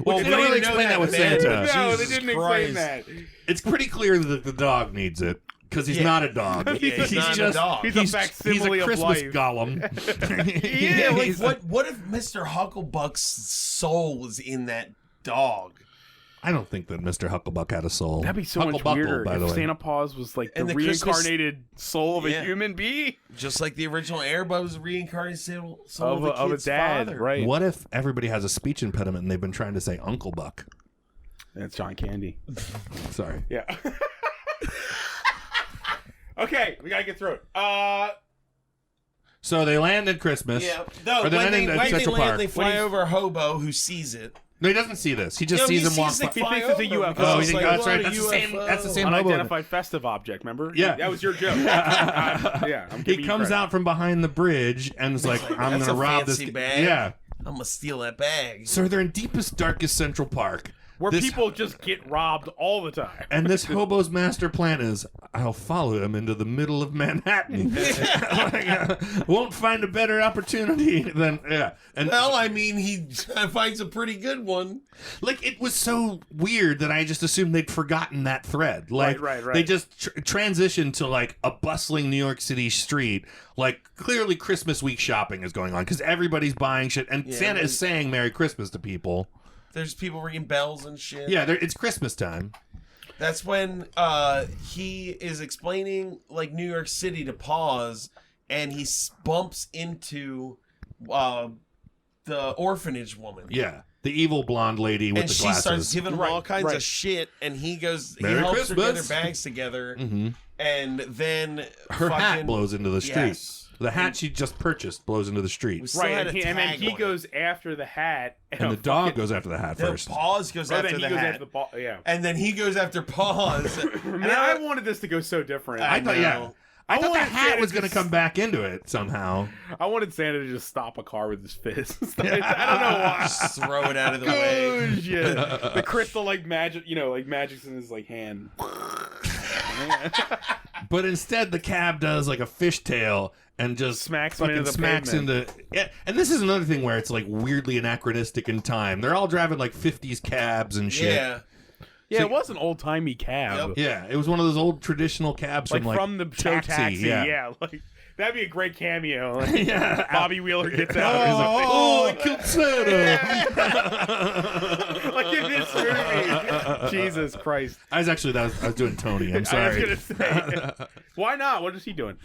Well, they we don't really didn't know explain that with then, Santa. but No, they Jesus didn't Christ. explain that. it's pretty clear that the dog needs it. Because he's not a dog. Yeah, he's not a just dog. He's a facsimile he's a of Christmas life. golem. Yeah, like He's- what if Mr. Hucklebuck's soul was in that dog? I don't think that Mr. Hucklebuck had a soul. That'd be so much Hucklebuckle, weirder by the if way. Santa Paws was like the And the Christmas- reincarnated soul of Yeah. a human being Just like the original Airbud was a reincarnated soul of of the a kid's dad, father. right? What if everybody has a speech impediment and they've been trying to say Uncle Buck? That's John Candy. Sorry. Yeah. Okay, we gotta get through it. So they land at Christmas. Yeah. No, Or they're when landing they, at when they Central land, Park. they fly over a hobo who sees it. No, he doesn't see this. He just No, sees he him walk sees the by. He thinks it's a flyover UFO. because Oh, it's he like, thinks- that's "Whoa, right. That's the same- UFO." that's the same hobo. Unidentified festive object, remember? Yeah. That was your joke. Yeah, I'm He giving you comes credit. out from behind the bridge and is like, I'm That's going to a rob this. fancy bag. Yeah. I'm gonna steal that bag. So they're in deepest, darkest Central Park. Where This- people just get robbed all the time. And this hobo's master plan is, I'll follow him into the middle of Manhattan. Won't find a better opportunity than, yeah. And Well, I mean, he finds a pretty good one. like, it was so weird that I just assumed they'd forgotten that thread. Like, Right. they just transitioned to like a bustling New York City street. Like, clearly Christmas week shopping is going on because everybody's buying shit. And Santa is saying Merry Christmas to people. There's people ringing bells and shit. Yeah, it's Christmas time. That's when he is explaining like New York City to Paws, and he bumps into the orphanage woman. Yeah. The evil blonde lady with And the she glasses. starts giving him all kinds right. of shit, and he goes, Merry he helps her get Christmas. her bags together, Mm-hmm. and then Her hat fucking- blows into the street. Yes. The hat she just purchased blows into the street. We still Right, had and, a and then tag he on goes after the hat. And the dog goes after the hat it. The first. Paws goes Oh, after then he the goes hat, after the ball. Yeah. and then he goes after Paws. Man, I wanted this to go so different. I thought, know. yeah. I thought the wanted hat Santa was going to to come back into it somehow. I wanted Santa to just stop a car with his fist. I don't know why. Just throw it out of the way. Oh, shit. The crystal like magic, like magic's in his like hand. But instead, the cab does like a fishtail and just Smacks him fucking into the smacks pavement. into. Yeah, and this is another thing where it's like weirdly anachronistic in time. They're all driving like 50s cabs and shit. Yeah. Yeah, it was an old timey cab. Yep. Yeah, it was one of those old traditional cabs Like from the show Taxi. Yeah. Yeah, like that'd be a great cameo. Like, Yeah. Bobby Wheeler gets out. Oh, I killed Santa. Like in this movie. Jesus Christ. I was doing Tony. I'm I was sorry. gonna say. Why not? What is he doing?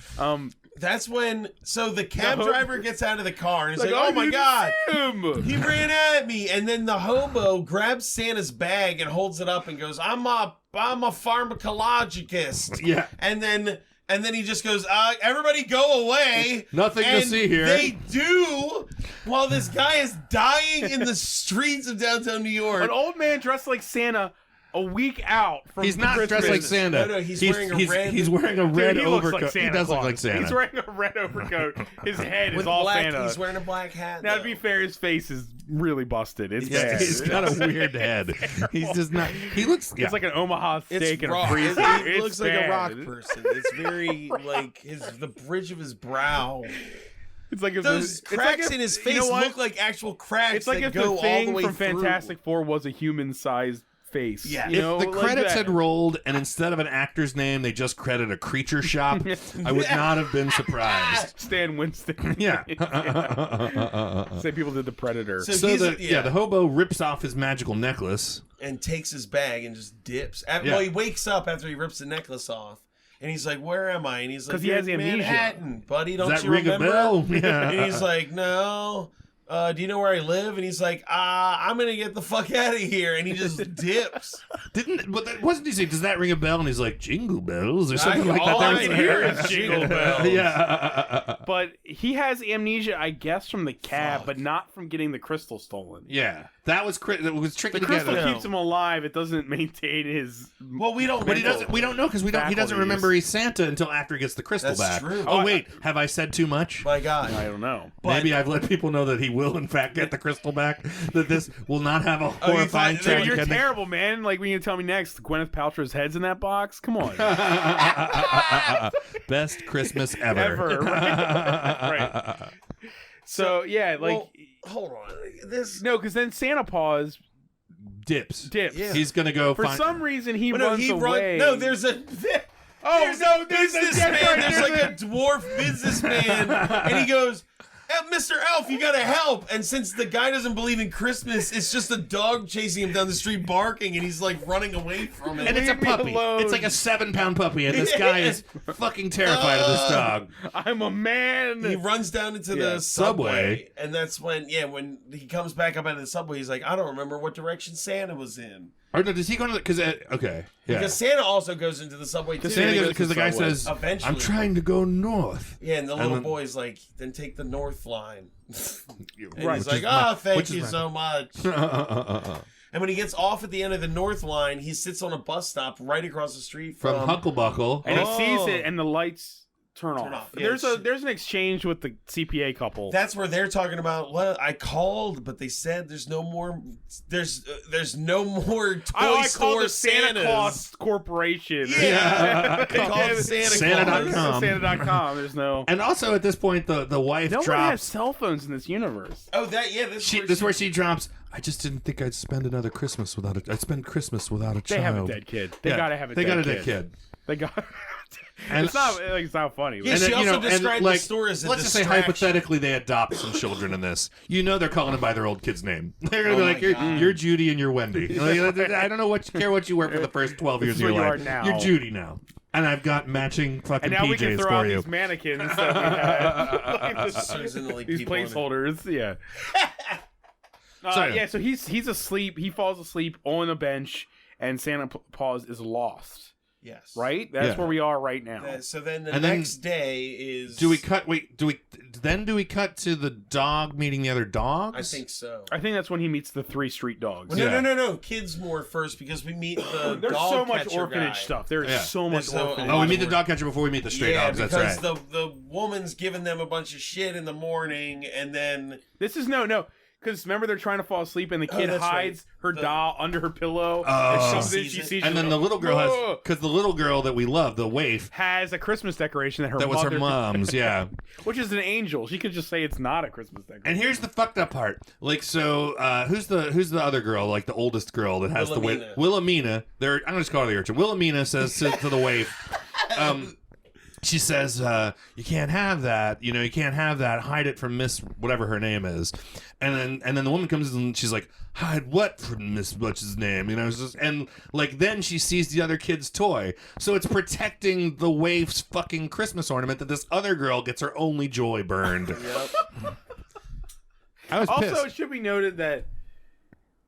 That's when, so the cab driver gets out of the car and he's like, I oh my didn't God, see him. he ran at me. And then the hobo grabs Santa's bag and holds it up and goes, I'm a pharmacologist. Yeah. And then he just goes, everybody go away. Nothing to And see here. They do, while this guy is dying in the streets of downtown New York. An old man dressed like Santa a week out from He's not Christmas. dressed like Santa. No, he's wearing a red- He's wearing a red Dude, he looks overcoat. like Santa He does look Claus. like Santa. He's wearing a red overcoat. His head with is all black, Santa. he's wearing a black hat. Now, to though. be fair, his face is really busted. It's bad. He's got a weird head. He's just not. He looks. Yeah. It's like an Omaha steak It's in raw. a freezer. It It's looks like a bad. rock person. It's very like the bridge of his brow. It's like if Those it's cracks like if, in his you face know what? look like actual cracks It's like that if go the thing all the way from through. Fantastic Four was a human-sized face. Yeah. You If know, the like credits that. had rolled and instead of an actor's name they just credit a creature shop, I would not have been surprised. Stan Winston. Yeah. Say people did the Predator. So So he's- the hobo rips off his magical necklace. and takes his bag and just dips. Yeah. Well, he wakes up after he rips the necklace off, and he's like, "Where am I?" And he's like, 'Cause he has "You're in amnesia. Manhattan, buddy. Don't Does that you ring a remember?" bell? Yeah. And he's like, "No." do you know where I live? And he's like, I'm gonna get the fuck out of here, and he just dips. Wasn't he saying, does that ring a bell? And he's like, jingle bells or something like that. All I hear is jingle bells. Yeah. But he has amnesia, I guess, from the cab, but not from getting the crystal stolen. Yeah. That was tricky The to crystal get. keeps him alive. It doesn't maintain his. Well, we don't. But we don't know because he doesn't remember he's Santa until after he gets the crystal That's back. true. Oh wait, have I said too much? My God, I don't know. Maybe I've let people know that he will in fact get the crystal back. That this will not have a horrifying Dude, you're terrible, man. Like when you tell me next, Gwyneth Paltrow's head's in that box. Come on. Best Christmas ever. Ever. Right. So yeah, like well, hold on. no, because then Santa Paws dips. Yeah. He's gonna go for find. some reason he runs away. No, there's a. there's a businessman. There's like a dwarf businessman, and he goes, Mr. Elf, you gotta help. And since the guy doesn't believe in Christmas, it's just a dog chasing him down the street barking, and he's like running away from it. And it's a Leave me puppy. alone. It's like a 7-pound puppy, and this guy is fucking terrified of this dog. I'm a man. He runs down into the subway, and that's when he comes back up out of the subway, he's like, I don't remember what direction Santa was in. Or no, does he go to because okay, yeah. Because Santa also goes into the subway too. Because the guy says, eventually, I'm trying to go north. Yeah, and the little boy's like, then take the north line. And Right. he's like, thank you so much. And when he gets off at the end of the north line, he sits on a bus stop right across the street From Hucklebuckle. And he sees it, and the lights turn off. Yeah, there's an exchange with the CPA couple. That's where they're talking about. Well, I called, but they said there's no more. There's no more toy I store called the Santa Santas. Claus Corporation. Yeah, they called it Santa.com. Santa.com. There's no. And also at this point, the wife Nobody drops. has cell phones in this universe. Oh, that yeah. This This is where she drops. I just didn't think I'd spend another Christmas without it. I'd spend Christmas without a child. They have a dead kid. They gotta have a They dead got a kid. dead kid. They got. And it's not funny. Yeah, And she then, also and, described like, the store as a let's just say distraction. hypothetically they adopt some children in this. You know they're calling him by their old kid's name. They're gonna Oh be my like, God. you're Judy and you're Wendy. Like, I don't know what you were for the first 12 years of your what you life. are now. You're Judy now. And I've got matching fucking and now we can PJs throw for out you. these mannequins that we had. Like Supposedly these people in it. placeholders. Yeah. Sorry. So he's asleep. He falls asleep on a bench, and Santa Paws is lost. Yes. Right. That's Yeah. where we are right now. So then the And then- next day is. Do we cut to the dog meeting the other dogs? I think so. I think that's when he meets the 3 street dogs. Well, Yeah. no. Kids more first because we meet the There's dog so much catcher orphanage guy. stuff. There's Yeah. so much There's so- orphanage. Oh, we meet the dog catcher before we meet the stray dogs. That's because right. the woman's giving them a bunch of shit in the morning, and then This is no. Because remember, they're trying to fall asleep, and the kid that's hides her doll under her pillow. Oh. And she Sees sees it. it. And then the little girl has, Whoa! because the little girl that we love, the waif, has a Christmas decoration that that was mother, her mom's, yeah. which is an angel. She could just say it's not a Christmas decoration. And here's the fucked up part. Like, so, who's the other girl, like the oldest girl that has Wilhelmina. Wilhelmina. I'm gonna just call her the urchin. Wilhelmina says to the waif, she says, you can't have that. You know, you can't have that. Hide it from Miss whatever her name is. And then the woman comes in and she's like, hide what from Miss what's his name? You know, it's just, and like then she sees the other kid's toy. So it's protecting the waif's fucking Christmas ornament that this other girl gets her only joy burned. I was also, pissed. it should be noted that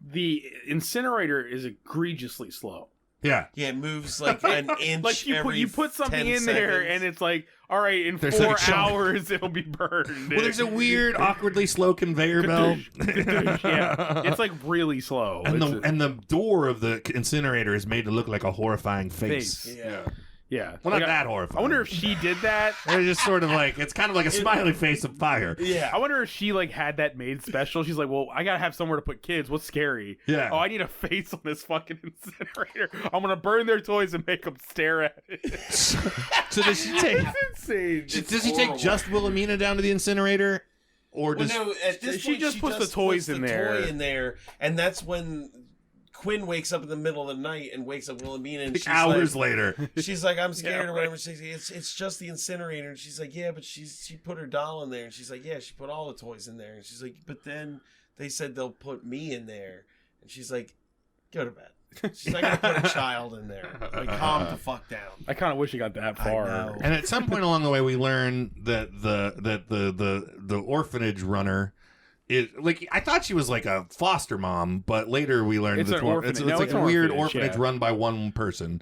the incinerator is egregiously slow. Yeah. it moves like an inch. Like you put something 10 in there, seconds. and it's like, all right, in There's 4 like a chunk. hours it'll be burned. Well, there's a weird, awkwardly slow conveyor belt. Yeah, it's like really slow. And It's the door of the incinerator is made to look like a horrifying face. Yeah. yeah. Well, Like, not that horrifying. I wonder if she did that. They're just sort of like, it's kind of like a smiley face of fire. Yeah. I wonder if she like had that made special. She's like, well, I gotta have somewhere to put kids. What's scary? Yeah. Oh, I need a face on this fucking incinerator. I'm gonna burn their toys and make them stare at it. So does she take? It's insane. Does he take just Wilhelmina down to the incinerator, or Well, does no, at this She point, just puts the toys in there. Toy in there, and that's when Quinn wakes up in the middle of the night and wakes up Wilhelmina, and she's hours like, later? she's like, I'm scared Yeah, or whatever. She's like, it's just the incinerator. And she's like, yeah, but she put her doll in there. And she's like, yeah, she put all the toys in there. And she's like, but then they said they'll put me in there. And she's like, go to bed. She's not gonna put a child in there. Like, calm the fuck down. I kind of wish it got that far. know. And at some point along the way, we learn that the orphanage runner I thought she was like a foster mom, but later we learned It's it's an orphanage. No, like it's a an weird orphanage, orphanage yeah. run by one person.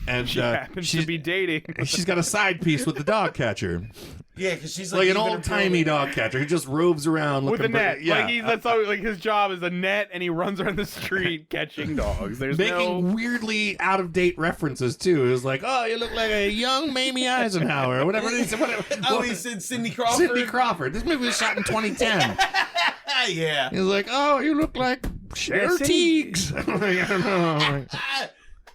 And She happens to be dating. she's got a side piece with the dog catcher. Yeah, because she's Like an even old-timey dog catcher. He just roves around With a looking net. Yeah. Like that's all, like his job is a net, and he runs around the street catching dogs. There's Making weirdly out-of-date references, too. It was like, oh, you look like a young Mamie Eisenhower, or whatever it is. Oh, he said Cindy Crawford? Cindy Crawford. This movie was shot in 2010. Yeah. He was like, oh, you look like Cher Teagues. I don't know.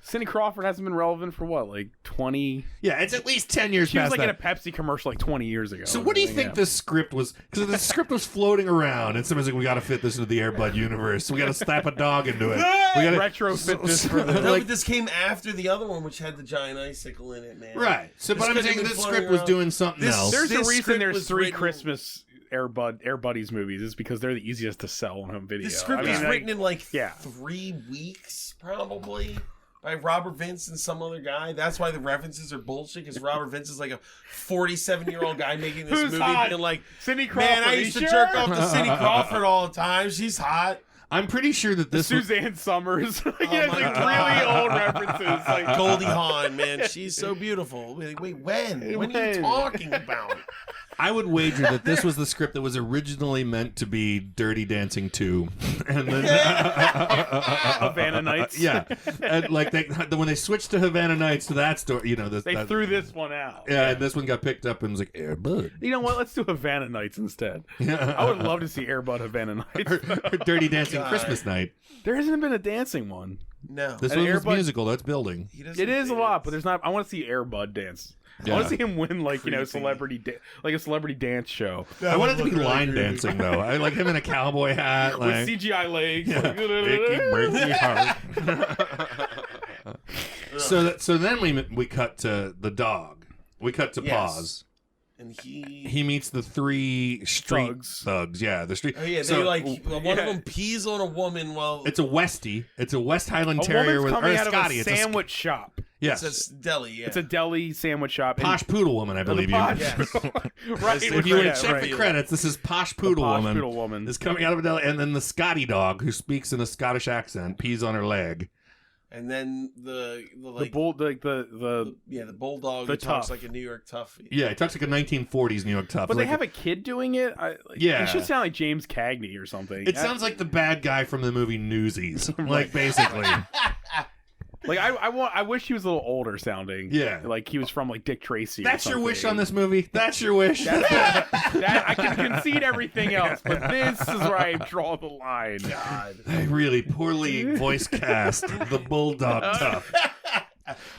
Cindy Crawford hasn't been relevant for what, like 20? Yeah, it's at least 10 years She was past like that. in a Pepsi commercial like 20 years ago. So what do you think this script was? Because the script was floating around, and somebody's like, "We got to fit this into the Air Bud universe. We got to slap a dog into it. We got to retrofit this for the No, but this came after the other one, which had the giant icicle in it, man. right." So, but I'm could've saying been this floating script was around. doing something else. There's a This reason script there's was 3 written- Christmas Air Buddies movies. Is because they're the easiest to sell on home video. The script I mean, was written in like yeah. 3 weeks, probably, by Robert Vince and some other guy. That's why the references are bullshit, because Robert Vince is like a 47-year-old guy making this Who's movie, hot? being like, Cindy Crawford. man, I used to sure? jerk off to Cindy Crawford all the time. She's hot. I'm pretty sure that this was, Suzanne Summers. Like, Oh yeah, my like God. really old references. Like Goldie Hawn, man, she's so beautiful. Wait, when? When are you talking about? I would wager that this was the script that was originally meant to be Dirty Dancing 2, and then Havana Nights. yeah, and like when they switched to Havana Nights to that story, you know, They threw this one out. Yeah, and this one got picked up and was like Air Bud. You know what? Let's do Havana Nights instead. I would love to see Air Bud Havana Nights. Or Dirty Dancing Christmas Night. There hasn't been a dancing one. No. This And one Air was Bud- musical. That's building. He doesn't It is a dance. lot, but there's not. I want to see Air Bud dance. Yeah. I want to see him win, like, you know, Creepy. like a celebrity dance show I want it to be look really line creepy. dancing though. I like him in a cowboy hat, with like CGI legs. yeah. Like, Icky, breaky heart. So then we cut to the dog. We cut to Yes. Paws. And he... He meets the 3 street Thugs. thugs. Yeah, the street. Oh, yeah, they so, like... One yeah. of them pees on a woman while... It's a Westie. It's a West Highland A Terrier woman's with or coming a out Scotty. of a It's sandwich shop. yes, It's a deli, yeah. It's a deli sandwich shop. and- posh poodle woman, I believe you. Posh- Yes. right. If you would yeah, check right. the credits, this is posh poodle Posh woman. Poodle Woman. Is coming out of a deli, and then the Scotty dog who speaks in a Scottish accent pees on her leg. And then the The bull, like the the bulldog the who talks tough. like a New York toughie. Yeah, it talks like a 1940s New York Tough. But like they have a kid doing it. Yeah. it should sound like James Cagney or something. It sounds like the bad guy from the movie Newsies, like basically. like I wish he was a little older sounding. Yeah. like he was from like Dick Tracy. or That's your wish on something. this movie. That's your wish. That I can concede everything else, but this is where I draw the line. God. I really poorly voice cast the bulldog tough.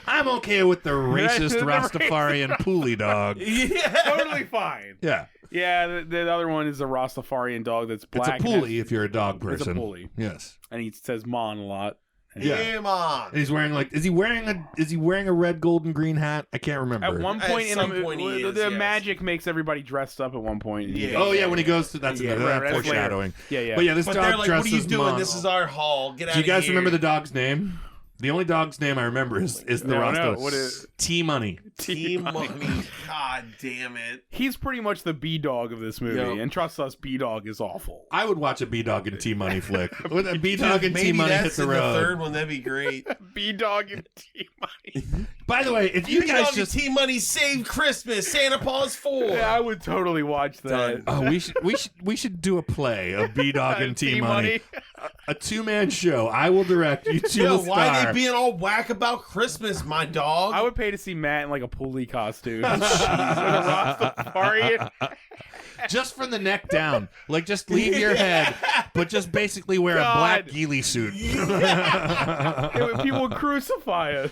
I'm okay with the racist The Rastafarian Poolie dog. Totally fine. Yeah, Yeah, the other one is a Rastafarian dog that's it's black. a and Poolie if you're a dog It's a person. Poolie. Yes. and he says "mon" a lot. Yeah. Come on. And he's wearing like is he wearing a red, gold, and green hat? I can't remember. At one point in some the point he movie, is, the yes. magic makes everybody dressed up at one point. and he Yeah. goes- Oh yeah, when he goes to that's Yeah, another right, that's foreshadowing. Yeah, yeah. But yeah, this But dog they're like, dresses what are you doing? Mon. This is our hall. Get out Do you of guys here. remember the dog's name? The only dog's name I remember is the No, Rasta. no, what is- T-Money. Team Money. God damn it. He's pretty much the B-dog of this movie, Yep. and trust us, B-dog is awful. I would watch a B-Dog and T-Money flick. When a B-Dog and Maybe T-Money hit that's the in the road. third one. That'd be great. B-dog and T-Money. By the way, if you guys just Team Money save Christmas. Santa Paws 4. Yeah, I would totally watch that. Done. we should do a play of B-Dog and T-Money. T-Money. A 2-man show. I will direct. You two Yo, will why star. are they being all whack about Christmas, my dog? I would pay to see Matt in like a pulley costume. With a Rastafarian. Just from the neck down. Like, just leave your head, but just basically wear a black God. ghillie suit. People would crucify us.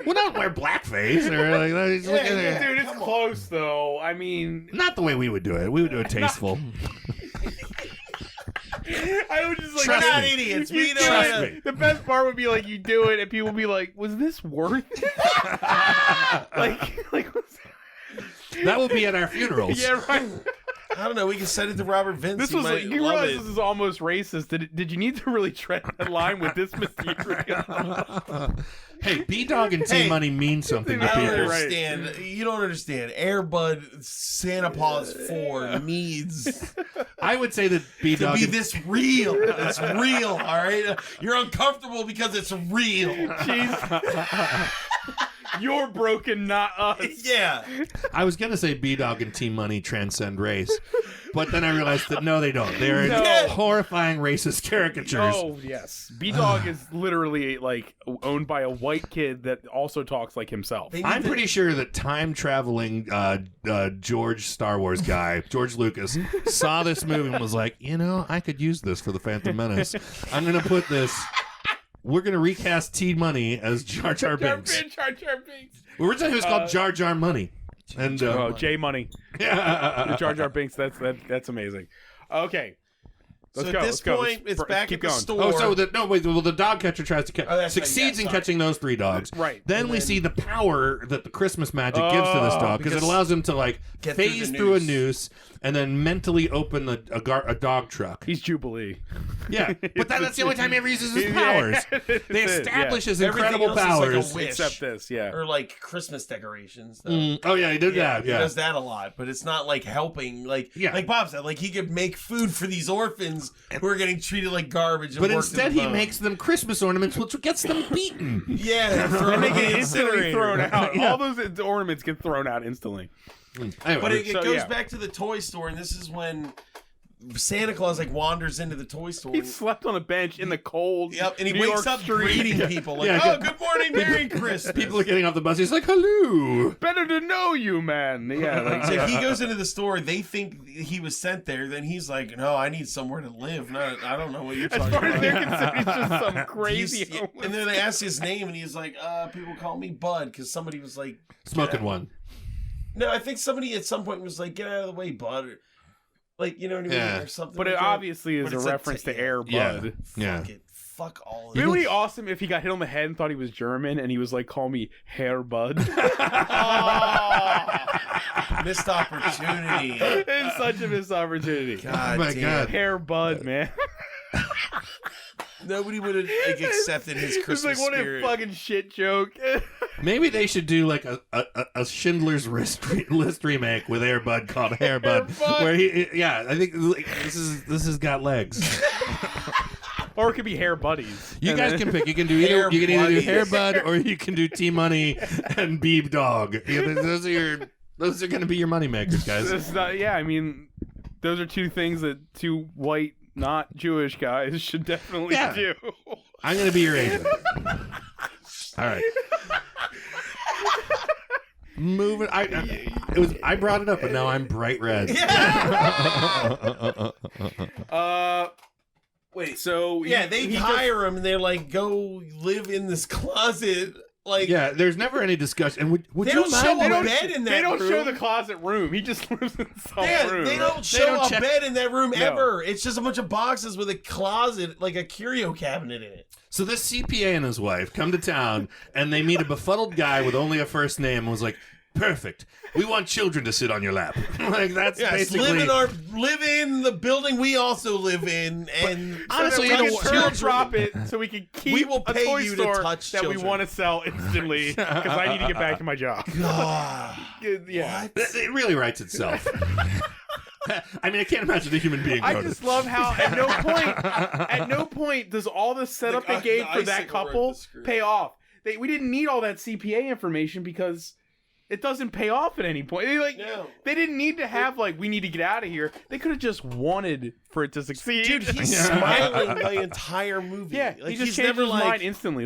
Well, don't wear blackface. Or like, just look at it. Dude, it's close though. I mean, Not the way we would do it. We would do it tasteful. I would just like Trust We're not me. idiots. You We do know Trust how to- me. The best part would be like you do it and people would be like, "Was this worth it?" like was That will be at our funerals. yeah, right. I don't know. We can send it to Robert Vince. This He was might like, you love realize it. this is almost racist. Did you need to really tread that line with this material? Hey, B-Dog and T-Money mean something to I don't people. understand. You don't understand. Air Bud Santa Paws 4 needs I would say that to B-Dog... be this real. It's real, all right? You're uncomfortable because it's real. Jeez. You're broken, not us. Yeah. I was going to say B-Dog and T-Money transcend race, but then I realized that no, they don't. They're No. horrifying racist caricatures. Oh, yes. B-Dog is literally, like, owned by a white kid that also talks like himself. I'm pretty sure that time-traveling George Star Wars guy, George Lucas, saw this movie and was like, I could use this for the Phantom Menace. I'm going to put this... We're going to recast T-Money as Jar Jar Binks. Jar Jar Binks. Originally, it was called Jar Jar Money. And J Money. yeah. Jar Jar Binks. That's amazing. Okay. Let's So go. at Let's this go. point, it's back keep at the going. store. Oh, so the dog catcher tries to catch, Oh, that's right, succeeds yeah, in sorry. catching those 3 dogs. Right. Then And we then- see the power that the Christmas magic gives to this dog because it because- allows him to like Get through phase the through a noose. noose and then mentally open a dog truck. He's Jubilee. Yeah, but that's the only time he ever uses his Yeah, powers. that's They it, establish yeah. his Everything incredible else is like a powers. wish. Except this, yeah. Or like Christmas decorations. Though. Oh yeah, he did that. He Yeah, does that a lot, but it's not like helping. Like Bob said, like he could make food for these orphans who are getting treated like garbage. And but worked to instead the he bone. makes them Christmas ornaments, which gets them beaten. Yeah, And they get instantly incinerator. thrown out. Yeah. All those ornaments get thrown out instantly. Anyway, But it So, goes yeah. back to the toy store, and this is when Santa Claus like wanders into the toy store. He slept on a bench in the cold. Yep, and he New wakes York up street. greeting people like, Yeah, "Oh, good morning, Merry Christmas." people are getting off the bus. He's like, "Hello." Better to know you, man. Yeah, like, So he goes into the store. They think he was sent there. Then he's like, "No, I need somewhere to live. I don't know what you're as talking far as about." they're concerned, he's just some crazy. He's- and then they ask his name, and he's like, "People call me Bud," because somebody was like, Smoking one. No, I think somebody at some point was like, "Get out of the way, Bud," or like, you know what I mean, Yeah. or something. But like it that. obviously is But a it's reference to Air Bud. Yeah. Yeah. Fuck it. Fuck all of It it. would be awesome if he got hit on the head and thought he was German, and he was like, "Call me Herr Bud." Missed opportunity. It's such a missed opportunity. God Oh my damn. God. Hair Bud, man. Nobody would have like accepted his It's Christmas like, what spirit. a fucking shit joke. Maybe they should do like a Schindler's List remake with Air Bud called Hair Bud, Bud. where I think like, this has got legs. Or it could be Hair Buddies. You And guys then- can pick. You can do Hair either. You can either do Buddies. Hair Bud or you can do T Money and Beeb Dog. Yeah, those are going to be your money makers, guys. It's not, yeah, I mean, those are two things that two white, not Jewish guys should definitely Yeah. do. I'm going to be your agent. All right. Moving. I brought it up, but now I'm bright red. Wait, so Yeah, they hire him and they're like, "Go live in this closet." Like, Yeah, there's never any discussion. And would They you don't mind? show They a don't, bed in that they don't room. show the closet room. He just lives in some Yeah, room. they don't show don't a check- bed in that room No. ever. It's just a bunch of boxes with a closet, like a curio cabinet in it. So this CPA and his wife come to town, and they meet a befuddled guy with only a first name, and was like, "Perfect. We want children to sit on your lap." Like that's Yes, basically. live in the building we also live in, and honestly, so that we you can know, drop it so we can keep We will a pay toy you to store touch that children. we want to sell instantly because I need to get back to my job. God, Yeah. It really writes itself. I mean, I can't imagine a human being. I wrote just it. love how at no point does all the setup they gave for that couple pay off. We didn't need all that CPA information because it doesn't pay off at any point. No. They didn't need to have we need to get out of here. They could have just wanted for it to succeed. dude, he's smiling the entire movie. yeah, like, he just he's changed never his like, mind instantly.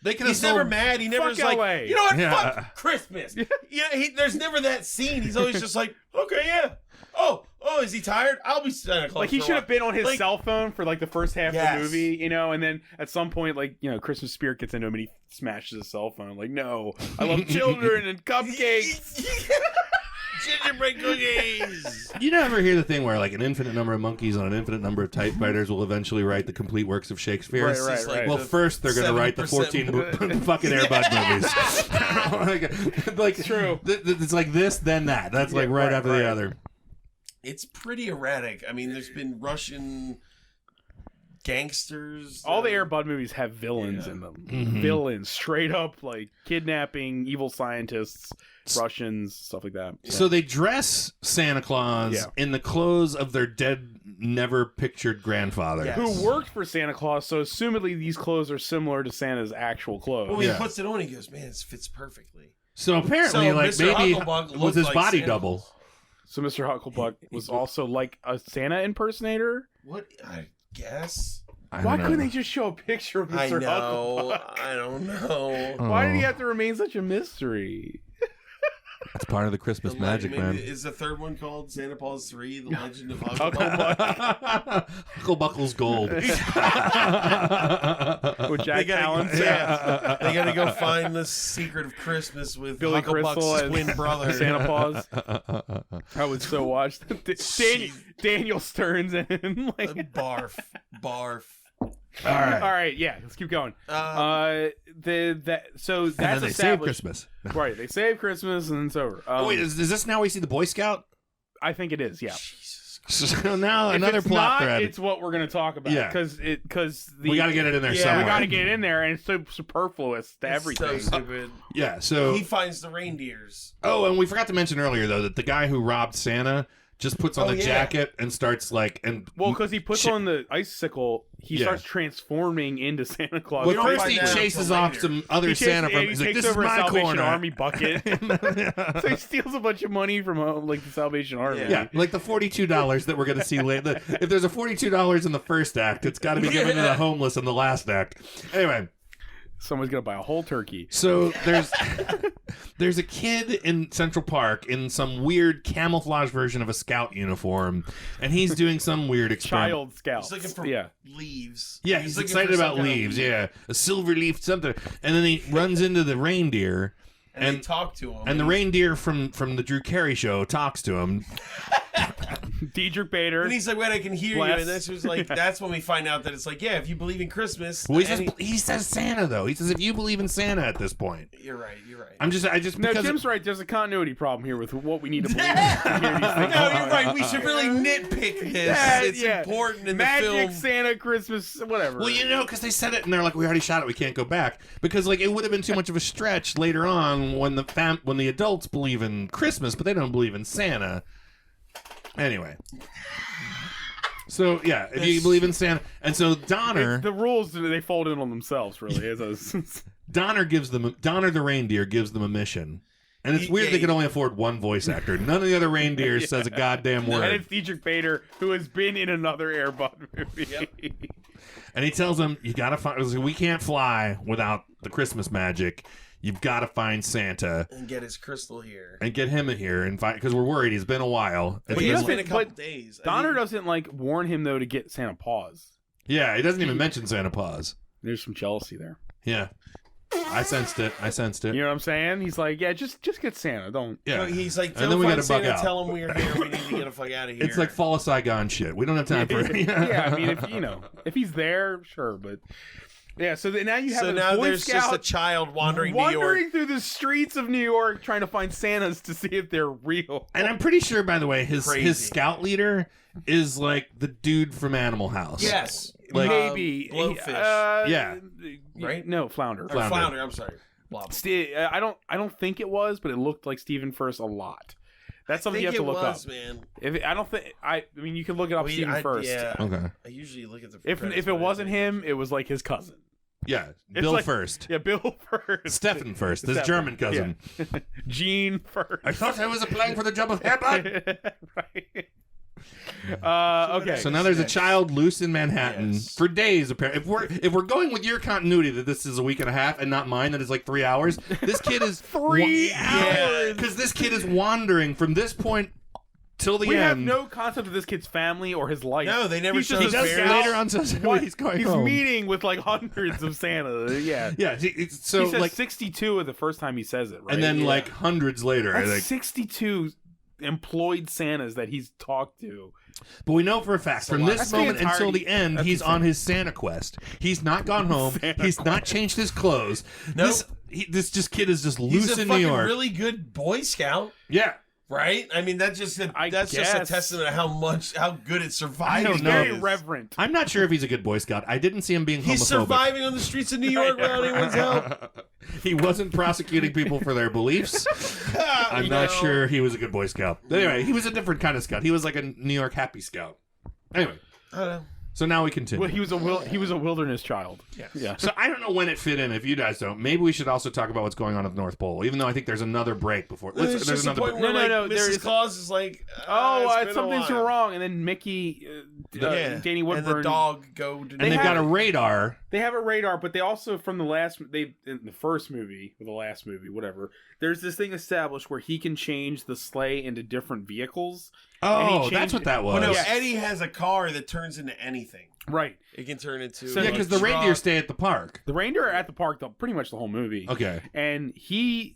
They could have he's never sold. mad. He never Fuck is like, LA. you know what? Yeah. Fuck Christmas. Yeah, there's never that scene. He's always just like, okay, yeah. Oh, is he tired? I'll be Santa Claus. He for a should while. have been on his Like, cell phone for the first half Yes. of the movie, and then at some point, Christmas spirit gets into him and he smashes his cell phone. Like, no, I love children and cupcakes. Gingerbread cookies. You never hear the thing where an infinite number of monkeys on an infinite number of typewriters will eventually write the complete works of Shakespeare. Right, It's just right. Well, the first they're going to write the 70% 14 fucking Air Bud movies. like True. It's like this, then that. That's right after the other. It's pretty erratic. I mean, there's been Russian gangsters. All the Air Bud movies have villains in them. Mm-hmm. Villains, straight up, like kidnapping, evil scientists, Russians, stuff like that. So they dress Santa Claus in the clothes of their dead, never pictured grandfather. Yes. Who worked for Santa Claus, so assumedly these clothes are similar to Santa's actual clothes. Well, when he puts it on, he goes, "Man, this fits perfectly." So apparently, So like Mr. maybe Hucklebuck was his looked like body Santa double. Claus. So Mr. Hucklebuck was also like a Santa impersonator? What? I guess. Why couldn't they just show a picture of I Mr. know. Hucklebuck? I don't know. Why did he have to remain such a mystery? It's part of the Christmas magic, Maybe- man. Is the third one called Santa Paws 3: The Legend of Hucklebuck? Hucklebuckle's gold. With Jack Palance. Yeah. They got to go find the secret of Christmas with Billy Hucklebuck's Crystal as twin brother. Santa Paws. I would so watch Daniel Stearns and like Barf. All right. all right, yeah, let's keep going. So And then that's they save established. Christmas. Right, they save Christmas and it's over. Wait, is this now we see the Boy Scout? I think it is, yeah. So now If another it's plot not, thread. it's what we're going to talk about. Yeah. Because We got to get it in there Yeah. somewhere. we got to get it in there, and it's so superfluous to everything. So stupid. Yeah, so... He finds the reindeers. Oh, and we forgot to mention earlier, though, that the guy who robbed Santa just puts on Oh, the yeah. jacket and starts, like... Well, because he puts on the icicle, he Yeah. starts transforming into Santa Claus. Well, don't first find he that out chases till off later. some other He Santa from... he He's like, takes this is over a my Salvation corner. Army bucket. So he steals a bunch of money from like the Salvation Army. Yeah, like the $42 that we're going to see later. If there's a $42 in the first act, it's got to be given to the homeless in the last act. Anyway, Someone's gonna buy a whole turkey. so there's a kid in Central Park in some weird camouflage version of a scout uniform, and he's doing some weird experiment. Child scouts. He's looking for leaves. Yeah, he's looking excited for some about kind of leaves. leaf. Yeah, a silver leaf, something, and then he runs into the reindeer. And they talk to him. And the reindeer from the Drew Carey show talks to him. Diedrich Bader. And he's like, "Wait, I can hear Bless. you." And that's just like, that's when we find out that it's like, yeah, if you believe in Christmas. Well, and he says Santa though. He says if you believe in Santa at this point. You're right. I just No, because Tim's right. There's a continuity problem here with what we need to believe. to hear these things. No, you're right. We should really nitpick this. It's important in Magic, the film. Santa, Christmas, whatever. well, you know, because they said it and they're like, we already shot it, we can't go back because like it would have been too much of a stretch later on when the adults believe in Christmas, but they don't believe in Santa. Anyway. So yeah, if you believe in Santa, and so Donner, the rules they fold in on themselves. Really, Donner the reindeer gives them a mission, and it's weird they could only afford one voice actor. None of the other reindeers says a goddamn and word. it's Diedrich Bader, who has been in another Air Bud movie. Yep. And he tells them, "You gotta find. We can't fly without the Christmas magic. You've got to find Santa And get his crystal here. and get him in here and find because we're worried he's been a while. But he it's doesn't- been a couple but days. I Donner mean, doesn't like warn him though to get Santa Paws. Yeah, he doesn't even mention Santa Paws. There's some jealousy there. Yeah, I sensed it. You know what I'm saying? He's like, yeah, just get Santa. Don't. Yeah, He's like, and then we find got to bug Santa, out. tell him we're here. We need to get the fuck out of here. It's like Fall of Saigon shit. We don't have time for it. Yeah, I mean, if he's there, sure, but yeah. So now you have so a now Boy there's Scout just a child wandering New York. wandering through the streets of New York trying to find Santas to see if they're real. And I'm pretty sure, by the way, his Crazy. scout leader is like the dude from Animal House. Yes. Like- Maybe Blowfish. Yeah. Right? No, Flounder. Or Flounder, I'm sorry. Blob. I don't think it was, but it looked like Stephen First a lot. That's something you have to look up. Man. I mean, you can look it up. Stephen First. Yeah. Okay. I usually look at the. If credits, it but I wasn't think- him, it was like his cousin. Yeah. It's Bill like- First. Yeah, Bill First. Stefan First. His Stefan, German cousin. yeah. Gene First. I thought I was applying for the job of Herbert. Right. Okay. So now there's a child loose in Manhattan Yes. for days. Apparently, if we're going with your continuity that this is a week and a half and not mine that is like 3 hours, this kid is 3 hours. because this kid is wandering from this point till the We end. have no concept of this kid's family or his life. No, they never He's show just He a his does parents. scout. later on says What? he's going He's home. meeting with like hundreds of Santa. Yeah. Yeah, so He says like, 62 the first time he says it, right? and then Yeah. like hundreds later, That's like, 62 employed Santas that he's talked to. but we know for a fact from lot. this That's the moment until entirety- the end, that's he's insane. on his Santa quest. He's not gone home. He's not changed his clothes. Nope. This kid is just He's loose a in New fucking York. really good Boy Scout. Yeah. Right? I mean, that's just a testament of how good it's surviving. He's very reverent. I'm not sure if he's a good Boy Scout. I didn't see him being homophobic. He's surviving on the streets of New York without anyone's help. He wasn't prosecuting people for their beliefs. I'm not sure he was a good Boy Scout. Anyway, he was a different kind of scout. He was like a New York happy scout. Anyway. I don't know. So now we continue. Well, he was a wilderness child. Yes. Yeah. So I don't know when it fit in. If you guys don't, maybe we should also talk about what's going on at the North Pole. Even though I think there's another break before. There's just a point where Mrs. Claus is like, something's wrong, and then Mickey, Danny Woodburn, and the dog go. And they've got a radar. They have a radar, but they also in the first movie or the last movie, whatever. There's this thing established where he can change the sleigh into different vehicles. Oh, that's what that was. Well, no, Eddie has a car that turns into anything. Right. It can turn into... Yeah, because the reindeer stay at the park. The reindeer are at the park pretty much the whole movie. Okay. And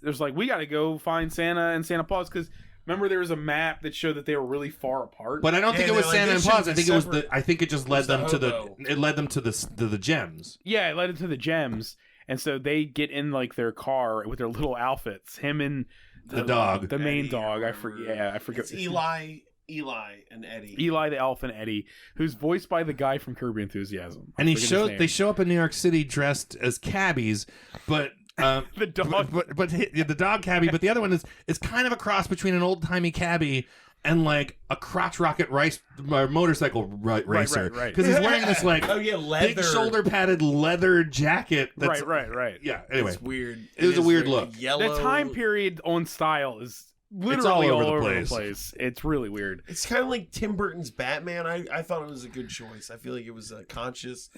there's like, we got to go find Santa and Santa Paws, because remember there was a map that showed that they were really far apart. But I don't think it was Santa and Paws. I think it was I think it just led them to the gems. Yeah, it led them to the gems. And so they get in like their car with their little outfits. Him and the dog. The main dog. I forget. It's Eli and Eddie. Eli the elf and Eddie, who's voiced by the guy from Curb Your Enthusiasm. And they show up in New York City dressed as cabbies, but the dog, but the dog cabbie. But the other one is kind of a cross between an old timey cabbie and like a crotch rocket motorcycle racer. Right. Because he's wearing this like leather. big shoulder padded leather jacket. That's, right. Yeah. Anyway, it's weird. It was a weird look. Yellow. The time period on style is literally all over the place. It's really weird. It's kind of like Tim Burton's Batman. I thought it was a good choice. I feel like it was a conscious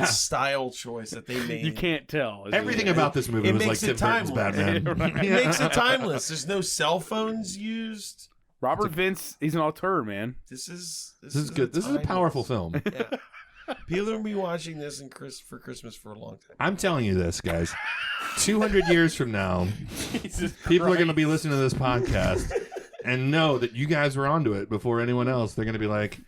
style choice that they made. You can't tell. Everything about this movie was like Tim Burton's Batman. It makes it timeless. There's no cell phones used. Robert Vince, he's an auteur, man. This is good. This is a powerful film. Yeah. People are going to be watching this for Christmas for a long time. I'm telling you this, guys. 200 years from now, people are going to be listening to this podcast and know that you guys were onto it before anyone else. They're going to be like,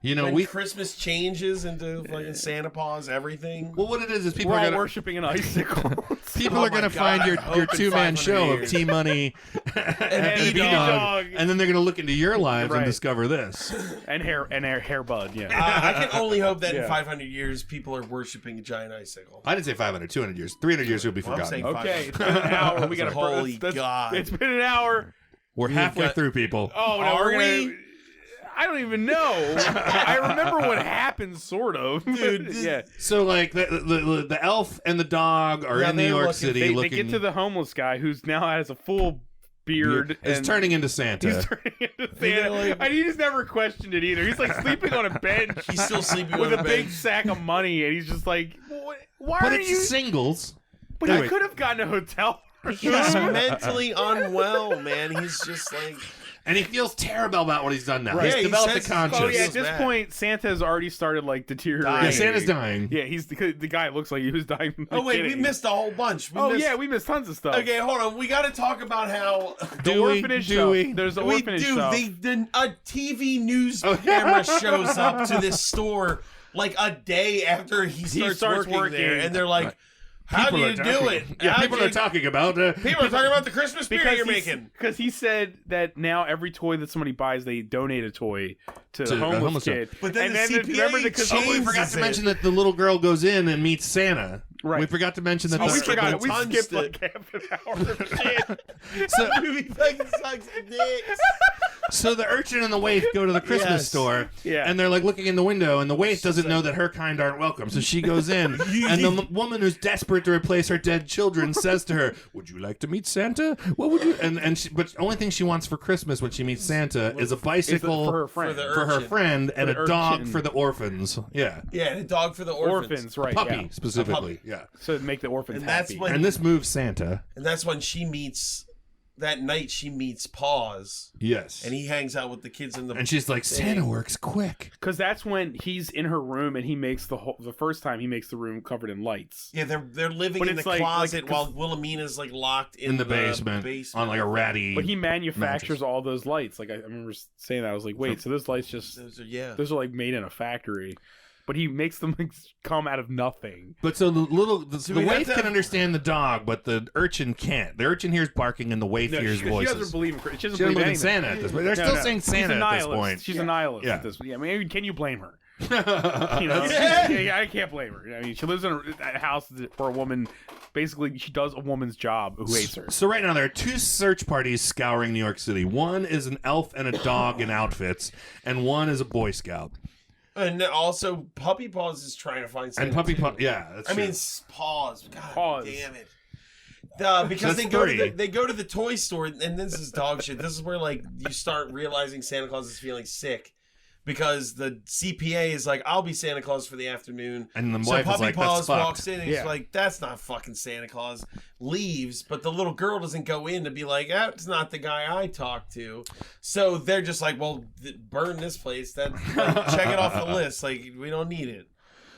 when Christmas changes into fucking Santa Paws, everything. Well, what it is people we're are all worshiping an icicle. People are going to find your 2-man show of T-Money and B-Dog, and then they're going to look into your lives and discover this. And hair bud, yeah. I can only hope that in 500 years, people are worshiping a giant icicle. I didn't say 500, 200 years. 300 years, you'll be forgotten. Okay, it's been an hour. We got to Holy God. It's been an hour. We're halfway through, people. Oh, no, are we? I don't even know. I remember what happened, sort of. Dude, yeah. So, like, the elf and the dog are in New York City looking... They get to the homeless guy who's now has a full beard. Is turning into Santa. He's turning into Santa. And he just never questioned it either. He's, like, sleeping on a bench. He's still sleeping with on a big sack of money. And he's just like, why but are it's you... singles. But he could have gotten a hotel. He's mentally unwell, man. He's just like... And he feels terrible about what he's done now. Right. He's developed a conscience. Oh, yeah, at this point, Santa has already started, like, deteriorating. Yeah, Santa's dying. Yeah, he's the guy looks like he was dying from the Oh, wait, beginning. we missed a whole bunch. We missed tons of stuff. Okay, hold on. We got to talk about how... The orphanage stuff. There's the orphanage stuff. A TV news camera shows up to this store, like, a day after he starts working there. And they're like... How do you do it? Yeah, people are talking about the Christmas spirit you're making. Because he said that now every toy that somebody buys, they donate a toy to the homeless kid. But then the CPA we forgot to mention that the little girl goes in and meets Santa. Right. We forgot to mention that. We forgot. We skipped like half an hour. So movie fucking sucks dicks. So the urchin and the waif go to the Christmas store, and they're like looking in the window, and the waif doesn't know that her kind aren't welcome, so she goes in, and the woman who's desperate to replace her dead children says to her, "Would you like to meet Santa? What would you?" But the only thing she wants for Christmas when she meets Santa is a bicycle for her friend, and a dog for the orphans. Yeah, and a dog for the orphans, right? Puppy specifically. Yeah. So to make the orphans happy. And this moves Santa. And that's when she meets... That night she meets Paws. Yes. And he hangs out with the kids in the... And she's like, Santa works quick. Because that's when he's in her room and he makes the first time he makes the room covered in lights. Yeah, they're living in the closet while Wilhelmina's like locked in the basement on like a ratty... But he manufactures all those lights. Like I remember saying that. I was like, wait, so those lights just... Those are like made in a factory. but he makes them come out of nothing. But so the waif can understand the dog, but the urchin can't. The urchin hears barking and the waif hears voices. She doesn't believe in She doesn't believe in Santa at this point. They're still saying Santa at this point. She's a nihilist Yeah. at this point. Yeah, I mean, can you blame her? I can't blame her. I mean, she lives in a house for a woman. Basically, she does a woman's job who hates her. So right now there are 2 search parties scouring New York City. One is an elf and a dog in outfits, and one is a Boy Scout. And also, Puppy Paws is trying to find Santa. And Puppy Paws, yeah, that's true. I mean, Paws. God Paws. damn it. Because That's they go to the toy store, and this is dog shit. This is where like you start realizing Santa Claus is feeling sick. Because the CPA is like, I'll be Santa Claus for the afternoon. And the so wife is Puppy like, Paws that's walks fucked. in and he's like, that's not fucking Santa Claus. Leaves, but the little girl doesn't go in to be like, that's not the guy I talked to. So they're just like, well, burn this place. Check it off the list. Like, we don't need it.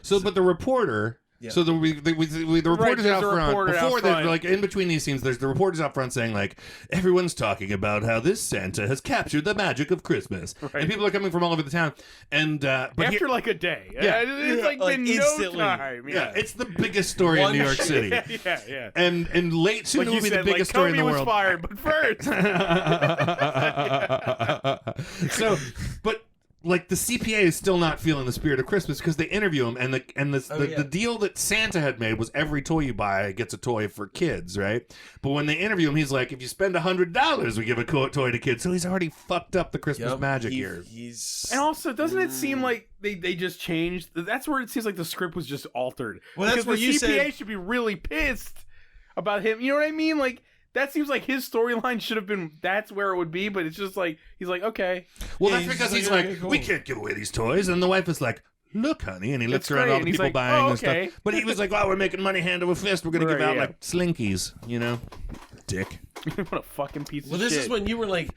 So, but the reporter... Yeah. So the reporters out front, before they're like in between these scenes, there's the reporters out front saying like, everyone's talking about how this Santa has captured the magic of Christmas, and people are coming from all over the town. And but after like a day, it's like been instantly. no time. Yeah, it's the biggest story in New York City. Yeah. And late soon like it will be said, the biggest story in the world. was fired, but first. So, but. Like the CPA is still not feeling the spirit of Christmas because they interview him, and the deal that Santa had made was every toy you buy gets a toy for kids, right? But when they interview him, he's like, if you spend $100, we give a toy to kids. So he's already fucked up the Christmas magic here. And also, doesn't it seem like they just changed? That's where it seems like the script was just altered. Well, that's because what the CPA said. should be really pissed about him. You know what I mean? Like. That seems like his storyline should have been. That's where it would be, but it's just like he's like, okay. Well, that's because he's like, we can't give away these toys, and the wife is like, look, honey, and he looks around all the people buying and stuff. But he was like, oh, we're making money hand over fist. We're gonna give out like slinkies, you know, dick. What a fucking piece of shit. Well, this is when you were like,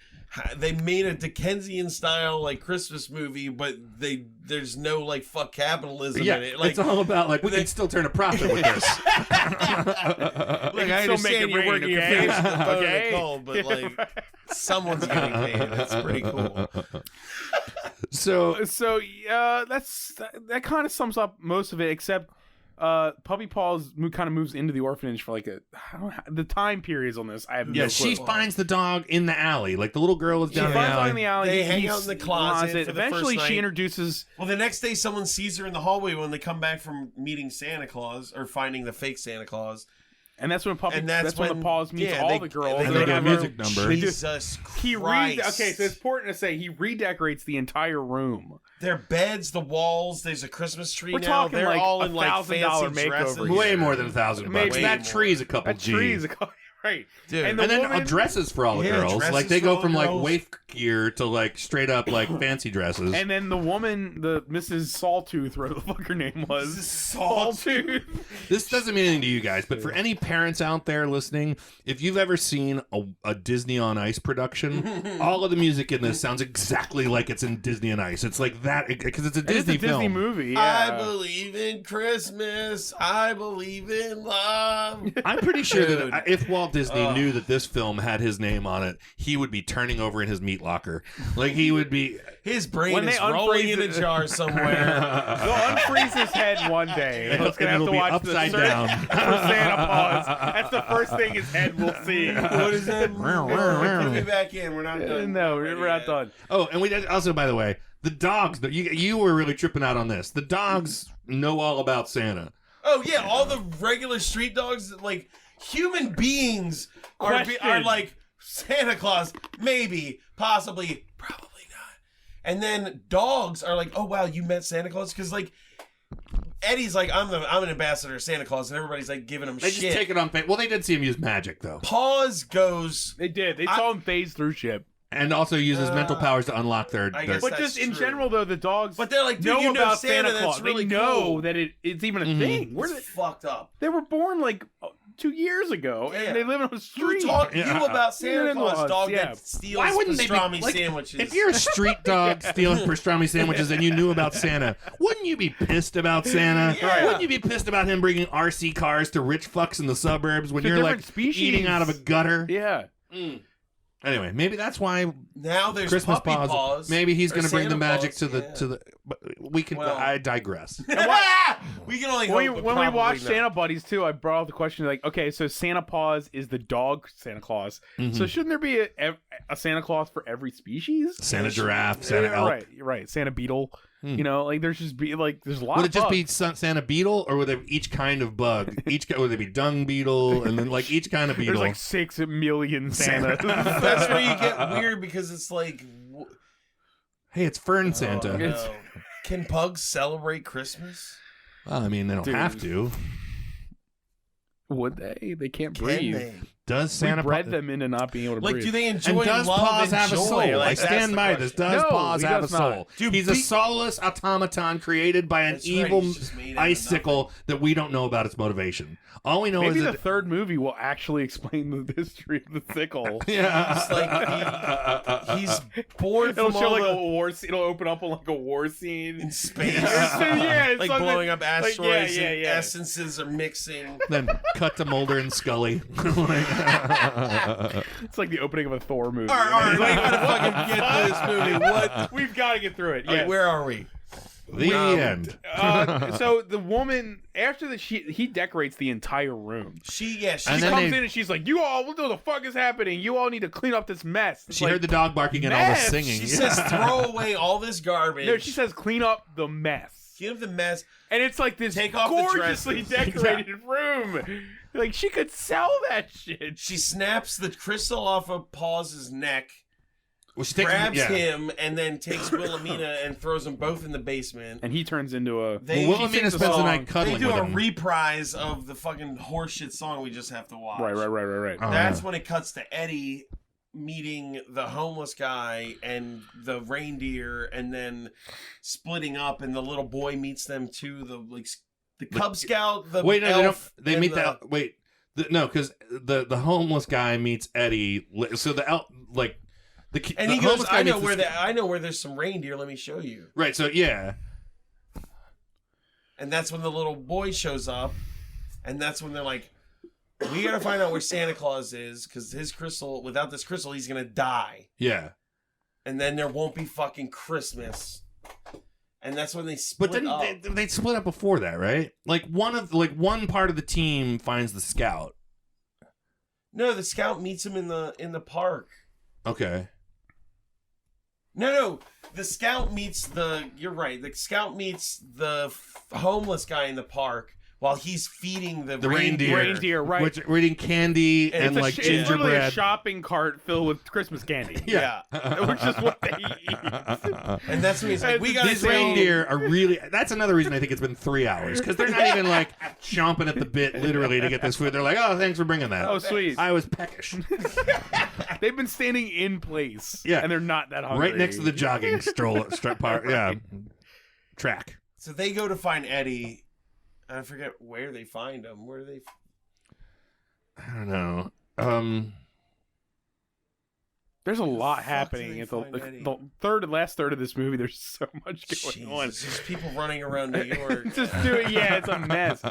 they made a Dickensian style like Christmas movie, but there's no like fuck capitalism in it. Like, it's all about like we can still turn a profit with this. Like I understand you're working your face with the bone and the cold, but like someone's getting paid. That's pretty cool. So that kind of sums up most of it, except Puppy Paws kind of moves into the orphanage for like the time periods on this. I have no clue. She finds the dog in the alley. Like the little girl is down the alley. They hang out in the closet. For the Eventually, first night. she introduces. Well, the next day, someone sees her in the hallway when they come back from meeting Santa Claus or finding the fake Santa Claus. And that's when that's when the Paws meets all the girls. And they do a music number. Jesus Christ. Okay, so it's important to say he redecorates the entire room. Their beds, the walls. There's a Christmas tree We're now. talking They're like all in like $1,000 fancy dresses. makeover. Way more than $1,000. That tree's a couple That G. tree's right. Dude. And then dresses for all the girls. Like they go from like waif gear to like straight up like fancy dresses. And then the woman, the Mrs. Sawtooth, whatever the fuck her name was. Sawtooth. This doesn't mean anything to you guys, but for any parents out there listening, if you've ever seen a Disney on Ice production, all of the music in this sounds exactly like it's in Disney on Ice. It's like that because it's a Disney film. Disney movie. Yeah. I believe in Christmas. I believe in love. I'm pretty sure that if Walt Disney knew that this film had his name on it, he would be turning over in his meat locker. Like he would be. His brain is rolling in a jar somewhere. They'll unfreeze his head one day. It's gonna have to watch upside the down for Santa Paws. That's the first thing his head will see. What is that? Put me back in. We're not done. No, we're not done. Oh, and we did also, by the way, the dogs. You were really tripping out on this. The dogs know all about Santa. Oh yeah, all the regular street dogs, like human beings, are like Santa Claus, maybe, possibly, probably not. And then dogs are like, oh wow, you met Santa Claus, because like Eddie's like, I'm an ambassador of Santa Claus, and everybody's like giving him shit. They just take it on faith. Well, they did see him use magic though. Paws goes. They did. They saw him phase through shit. And also uses mental powers to unlock their but just in general, though, the dogs. But they're like, dude, know you know about Santa. Claus. That's really they know cool. that it's even a thing. Where's it fucked up? They were born like 2 years ago, and they live on a street. Who taught you about Santa Claus? Dog that steals pastrami sandwiches. If you're a street dog stealing pastrami sandwiches and you knew about Santa, wouldn't you be pissed about Santa? Yeah. Wouldn't you be pissed about him bringing RC cars to rich fucks in the suburbs when you're like species. eating out of a gutter? Yeah. Anyway, maybe that's why now there's Christmas Puppy Paws. Paws. Maybe he's going to bring Santa the magic Paws, to the. But we can. Well- I digress. We can only When hope, but we probably watched not. Santa Buddies too, I brought up the question like, okay, so Santa Paws is the dog Santa Claus. So shouldn't there be a Santa Claus for every species? Santa giraffe, Santa elk. Right. Santa beetle. You know, like there's just be like there's a lot. Would of it just be bugs. Santa beetle, or would they each kind of bug? Would they be dung beetle, and then like each kind of beetle? There's like 6 million Santas. That's where you get weird because it's like, Hey, it's Fern Santa. oh, no. Can pugs celebrate Christmas? Well, I mean, they don't Dude. have to. Would they? They can't Can breathe. they? Does We Santa bred Pa- them into not being able to Like, breathe. do they enjoy And does love Paws and have a joy? soul? Like, I that's stand the by question. this. Does No, Paws he have a does not. soul? Dude, He's a soulless automaton created by an That's right, evil he's just made out of icicle that we don't know about its motivation. All we know Maybe is the that. third movie will actually explain the history of the sickle. Yeah. It's like he's bored It'll from show all like the a war scene. It'll open up on like a war scene. in space. Yeah, it's like something- blowing up like, asteroids yeah. and essences are mixing. Then cut to Mulder and Scully. It's like the opening of a Thor movie. All right, we gotta fucking get through this movie. What? We've got to get through it. All right, Yeah. where are we? The end. So the woman after he decorates the entire room. She And She then comes they- in and she's like, "You all, what the fuck is happening? You all need to clean up this mess." It's She like, heard the dog barking and all the mess. singing. She says throw away all this garbage. No, she says clean up the mess. give the mess. And it's like this Take off the gorgeously dresses. decorated room. Like she could sell that shit. She snaps the crystal off of Paws' neck, Well, she takes grabs yeah. him, and then takes Wilhelmina and throws them both in the basement. And he turns into a. They, Well, she Wilhelmina sings a spends the song. night cuddling They do with a him. reprise of the fucking horseshit song we just have to watch. Right. Oh, That's yeah. when it cuts to Eddie meeting the homeless guy and the reindeer, and then splitting up, and the little boy meets them too. The Cub Scout, the Wait, no, elf, they and meet the wait. No, because the homeless guy meets Eddie. So the elf, like the and the he goes, homeless guy "I know meets where this- I know where there's some reindeer. Let me show you." Right. So yeah. And that's when the little boy shows up, and that's when they're like, "We gotta find out where Santa Claus is, because his crystal. Without this crystal, he's gonna die, Yeah. and then there won't be fucking Christmas." And that's when they split But then up. they split up before that, right? Like one part of the team finds the scout. No, the scout meets him in the park. Okay. No, the scout meets the. You're right. The scout meets the homeless guy in the park while he's feeding the reindeer. Reindeer, right. Which we're eating candy and It's like It's literally a gingerbread. shopping cart filled with Christmas candy. Yeah. Which is what they eat. And that's when he's like, "We gotta These say." reindeer are really. That's another reason I think it's been 3 hours, because they're not even like chomping at the bit literally to get this food. They're like, "Oh, thanks for bringing that." Oh, sweet. I was peckish. They've been standing in place. Yeah. And they're not that hungry. Right next to the jogging part. Yeah. Track. So they go to find Eddie. I forget where they find him. Where do they? I don't know. There's a lot fuck do happening they at find Eddie? the last third of this movie. There's so much going on. Jesus, just people running around New York. Just it's a mess.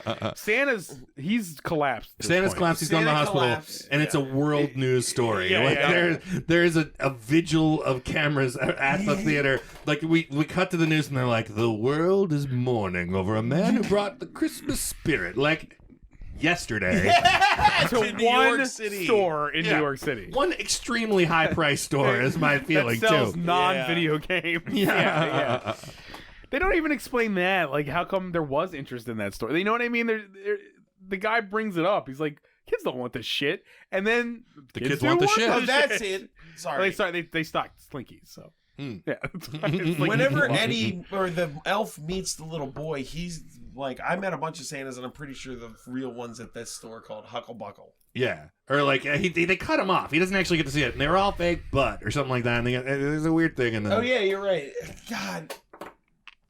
He's collapsed. at this Santa's point. collapsed. He's gone to the Santa hospital, collapsed, and it's a world news story. Yeah, Like, yeah. There is a vigil of cameras at the theater. Like we cut to the news, and they're like, "The world is mourning over a man who brought the Christmas spirit." Like yesterday, to New one York City. store in Yeah. New York City. one extremely high price store is my feeling that sells too. non-video games. Yeah. They don't even explain that. Like, how come there was interest in that store? You know what I mean? The guy brings it up. He's like, "Kids don't want this shit," and then The kids want do the shit. Oh, that's it. Sorry. They stocked Slinkies. So Hmm. yeah. It's like- Whenever Eddie or the elf meets the little boy, he's like, I met a bunch of Santas, and I'm pretty sure the real one's at this store called Hucklebuckle. Yeah, or like they cut him off. He doesn't actually get to see it, and they were all fake butt or something like that. And there's a weird thing in the. Oh yeah, you're right. God,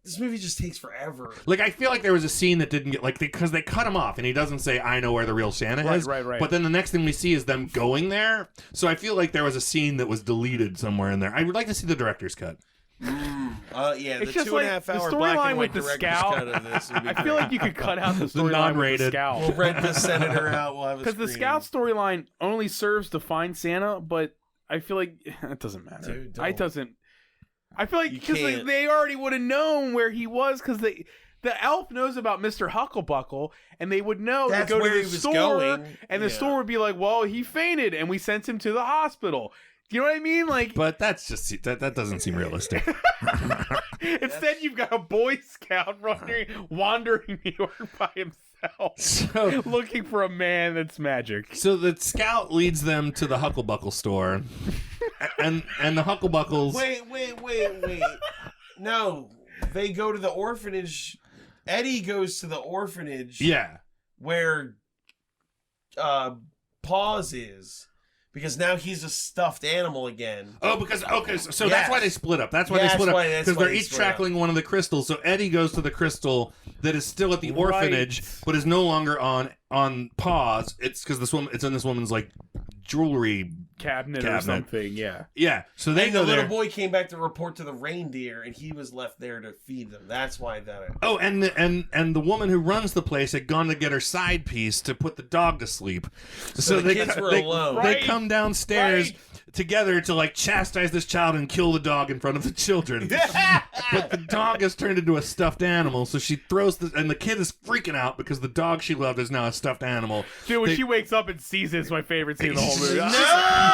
this movie just takes forever. Like, I feel like there was a scene that didn't get, like, because they cut him off and he doesn't say, "I know where the real Santa Right, is." right. But then the next thing we see is them going there. So I feel like there was a scene that was deleted somewhere in there. I would like to see the director's cut. Yeah, the It's just 2.5 like the hour black storyline and white with the director's scout. cut of this would be I feel great. like you could cut out the storyline with the non-rated. scout. We'll rent the senator out. We'll have a Because the screen. scout storyline only serves to find Santa, but I feel like it doesn't matter. Dude, don't. It doesn't. I feel like You because can't. they already would have known where he was because the elf knows about Mr. Hucklebuckle, and they would know That's to go where to he the was store, going. and the Yeah. store would be like, "Well, he fainted, and we sent him to the hospital." You know what I mean? Like, But that's just that doesn't seem realistic. instead, you've got a Boy Scout wandering New York by himself, So, looking for a man that's magic. so the scout leads them to the Hucklebuckle store, and the Hucklebuckles. Wait. No, they go to the orphanage. Eddie goes to the orphanage. Yeah. Where Paws is. Because now he's a stuffed animal again. Oh, because so Yes. that's why they split up. That's why Yeah, they that's split up why- that's because why they're they each split up. tackling one of the crystals. So Eddie goes to the crystal that is still at the orphanage, but is no longer on Paws. It's because this woman. It's in this woman's like jewelry Cabinet or something, yeah. Yeah. So they And go the there. little boy came back to report to the reindeer, and he was left there to feed them. That's why that. Oh, and the woman who runs the place had gone to get her side piece to put the dog to sleep. So the kids were alone. They Right. come downstairs Right. together to like chastise this child and kill the dog in front of the children. But the dog has turned into a stuffed animal, so she throws and the kid is freaking out because the dog she loved is now a stuffed animal. Dude, when They- she wakes up and sees it, it's my favorite scene of the whole movie. No!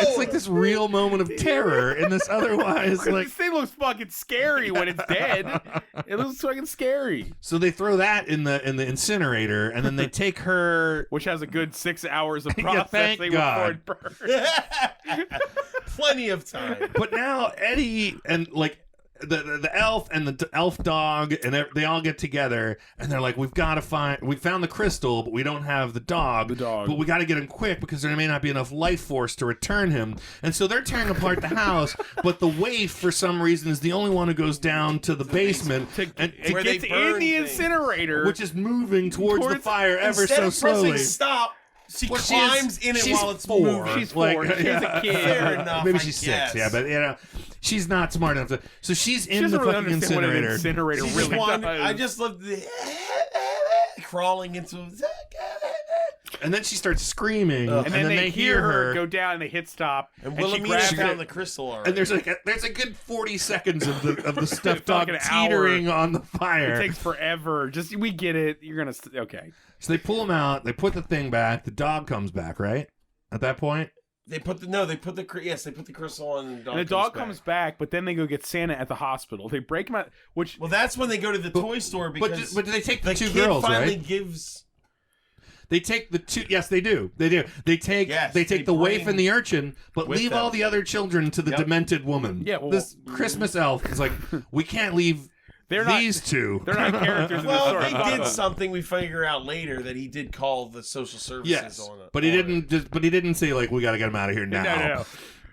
It's like this real moment of terror in this otherwise like. This thing looks fucking scary when it's dead. It looks fucking scary. So they throw that in the incinerator, and then they take her. Which has a good 6 hours of Yeah, thank processing God. before it burns. Plenty of time. But now Eddie and like the elf and the elf dog and they all get together and they're like, we found the crystal, but we don't have the dog. But we got to get him quick because there may not be enough life force to return him. And so they're tearing apart the house, but the waif for some reason is the only one who goes down to the basement and It Where they gets burn in the things. incinerator. which is moving towards the fire ever Instead so of pressing slowly. stop, she Well, she is- climbs in it she's while it's 4. moving. She's 4. She's a kid. Fair enough, Maybe I she's guess. 6, yeah, but you know, she's not smart enough to. So she's She in doesn't the really fucking understand what an incinerator. incinerator She really just wanted- does. I just love the crawling into. And then she starts screaming, and then they hear her her go down and they hit stop. And she Wilhelmina grabs found it. the crystal already. and there's a good 40 seconds of the stuffed dog Fucking hour. teetering on the fire. It takes forever. Just we get it. You're gonna okay. So they pull him out. They put the thing back. The dog comes back, right? At that point, they put the crystal on. And And the dog comes back, but then they go get Santa at the hospital. They break him out. Which Well, that's when they go to the toy store because but do they take the two kid girls, finally right? gives. They take the two. Yes, they do. They do. They take. Yes, they take they the waif bring and the urchin, but with leave them. all the other children to the Yep. demented woman. Yeah, well- this Christmas elf is like, we can't leave they're not. these two. They're not characters in the Well, story. they did something. We figure out later that he did call the social services Yes, on it. but he didn't. But he didn't say like, we got to get him out of here now. No.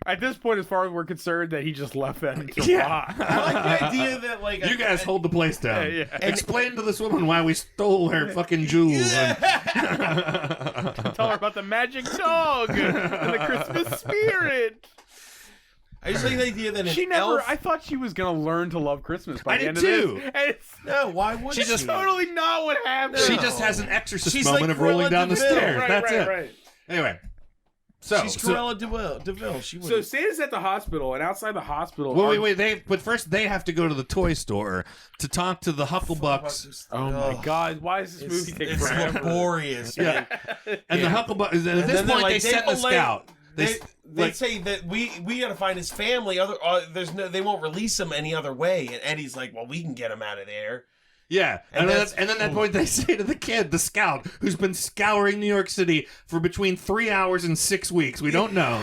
At this point, as far as we're concerned, that he just left that into Yeah. I like the idea that like You guys hold the place down. Yeah. Explain to this woman why we stole her fucking jewels. and- Tell her about the magic dog and the Christmas spirit. I just like the idea that She an never. elf. I thought she was gonna learn to love Christmas by I the did end of too. this. And it's No, why would She she? just totally not what happened. She just has an exorcist She's moment like of rolling Cruella down the de Vil. stairs. Right, That's right, it. right. Anyway, so She's Cruella de Vil. She So would. Santa's at the hospital, and outside the hospital. Well, wait. But first, they have to go to the toy store to talk to the Hucklebucks. Oh my God! Why does this movie take It's forever? laborious. Yeah, and the Hucklebucks. And at And this then they're point, like, they send the delay- scout. They say that we got to find his family. They won't release him any other way. And Eddie's like, well, we can get him out of there. Yeah, And then that's- at that point they say to the kid, the scout, who's been scouring New York City for between 3 hours and 6 weeks, we don't know.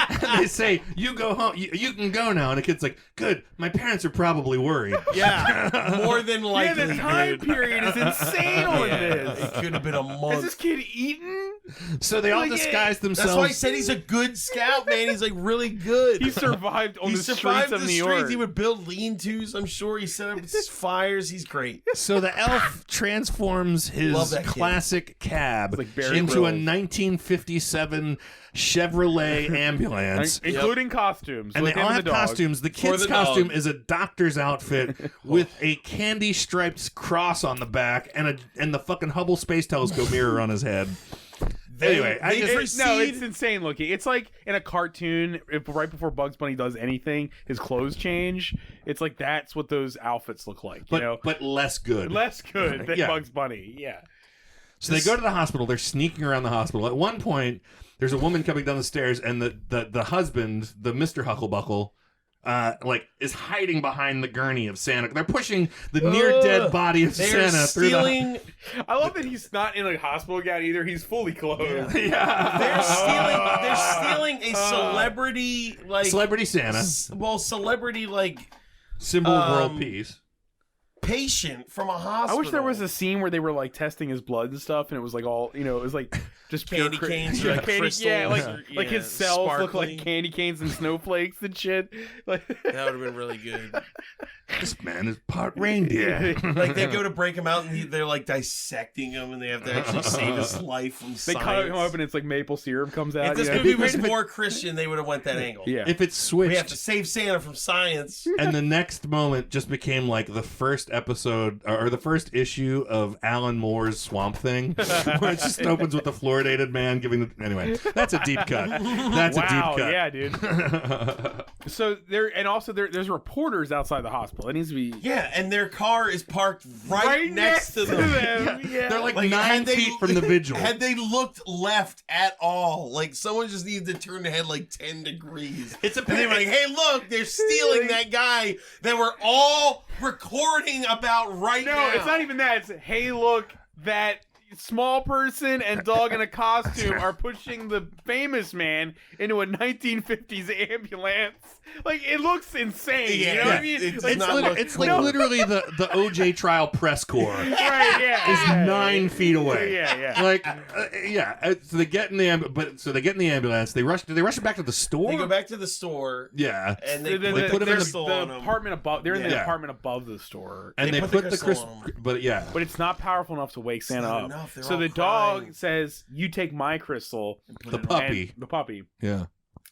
And they say, you go home, you can go now. And the kid's like, good, my parents are probably worried. Yeah, more than Yeah, likely. the time dude. period is insane on this. It could have been a Is month. this kid eaten? So they all Like, disguise themselves. That's why I said he's a good scout, man. He's like really good. He survived on He the survived streets of the New streets. York. He would build lean-tos. I'm sure he set up fires. He's great. So the elf transforms Love his that kid. classic cab like Barry into a Grills. 1957 Chevrolet ambulance. Including costumes. And with they him all and have the dog. costumes. The kid's the costume dog. is a doctor's outfit with a candy-striped cross on the back and the fucking Hubble Space Telescope mirror on his head. Anyway, it's insane looking. It's like in a cartoon, right before Bugs Bunny does anything, his clothes change. It's like that's what those outfits look like. But less good. Less good than Yeah. Bugs Bunny. Yeah. So they go to the hospital. They're sneaking around the hospital. At one point, there's a woman coming down the stairs, and the husband, the Mr. Hucklebuckle, is hiding behind the gurney of Santa. They're pushing the near dead body of Santa through the. I love that he's not in a hospital gown either. He's fully clothed. Yeah. They're stealing a celebrity Celebrity Santa. Celebrity Symbol of world peace. patient from a hospital. I wish there was a scene where they were like testing his blood and stuff, and it was like all it was like just candy pure canes, yeah, or crystals, like his cells look like sparkling. candy canes and snowflakes and shit. Like That would have been really good. This man is part reindeer. Like they go to break him out, and they're like dissecting him, and they have to actually save his life from they science. cut him up, and it's like maple syrup comes out. If this yeah. movie was more Christian, they would have went that angle. Yeah. If it switched, We have to save Santa from science. and the next moment just became like the first episode or the first issue of Alan Moore's Swamp Thing, where it just opens with the fluoridated man giving the. Anyway, that's a deep cut. That's a deep cut. Yeah, dude. So there's reporters outside the hospital. It needs to be And their car is parked right next to them. Yeah. They're like Like, 9 had they- feet from the vigil. Had they looked left at all, like someone just needed to turn their head like 10 degrees. It's a And they were like, hey, look, they're stealing that guy that we're all recording about right now. No, it's not even that. It's hey, look, that small person and dog in a costume are pushing the famous man into a 1950s ambulance. Like it looks insane. You know what I mean? It's Like, not It's like literally the OJ trial press corps right? Yeah, is 9 feet away. Yeah. Like, so they get in the ambulance. They rush it back to the store. They go back to the store. Yeah, And they The put the him in the crystal on the him. apartment above. They're in the Yeah. apartment above the store. and They they put put the the crystal crystal. on. But yeah, But it's not powerful enough to wake Santa not up. enough. They're So all the crying. dog says, "You take my crystal." the puppy. And the puppy. Yeah,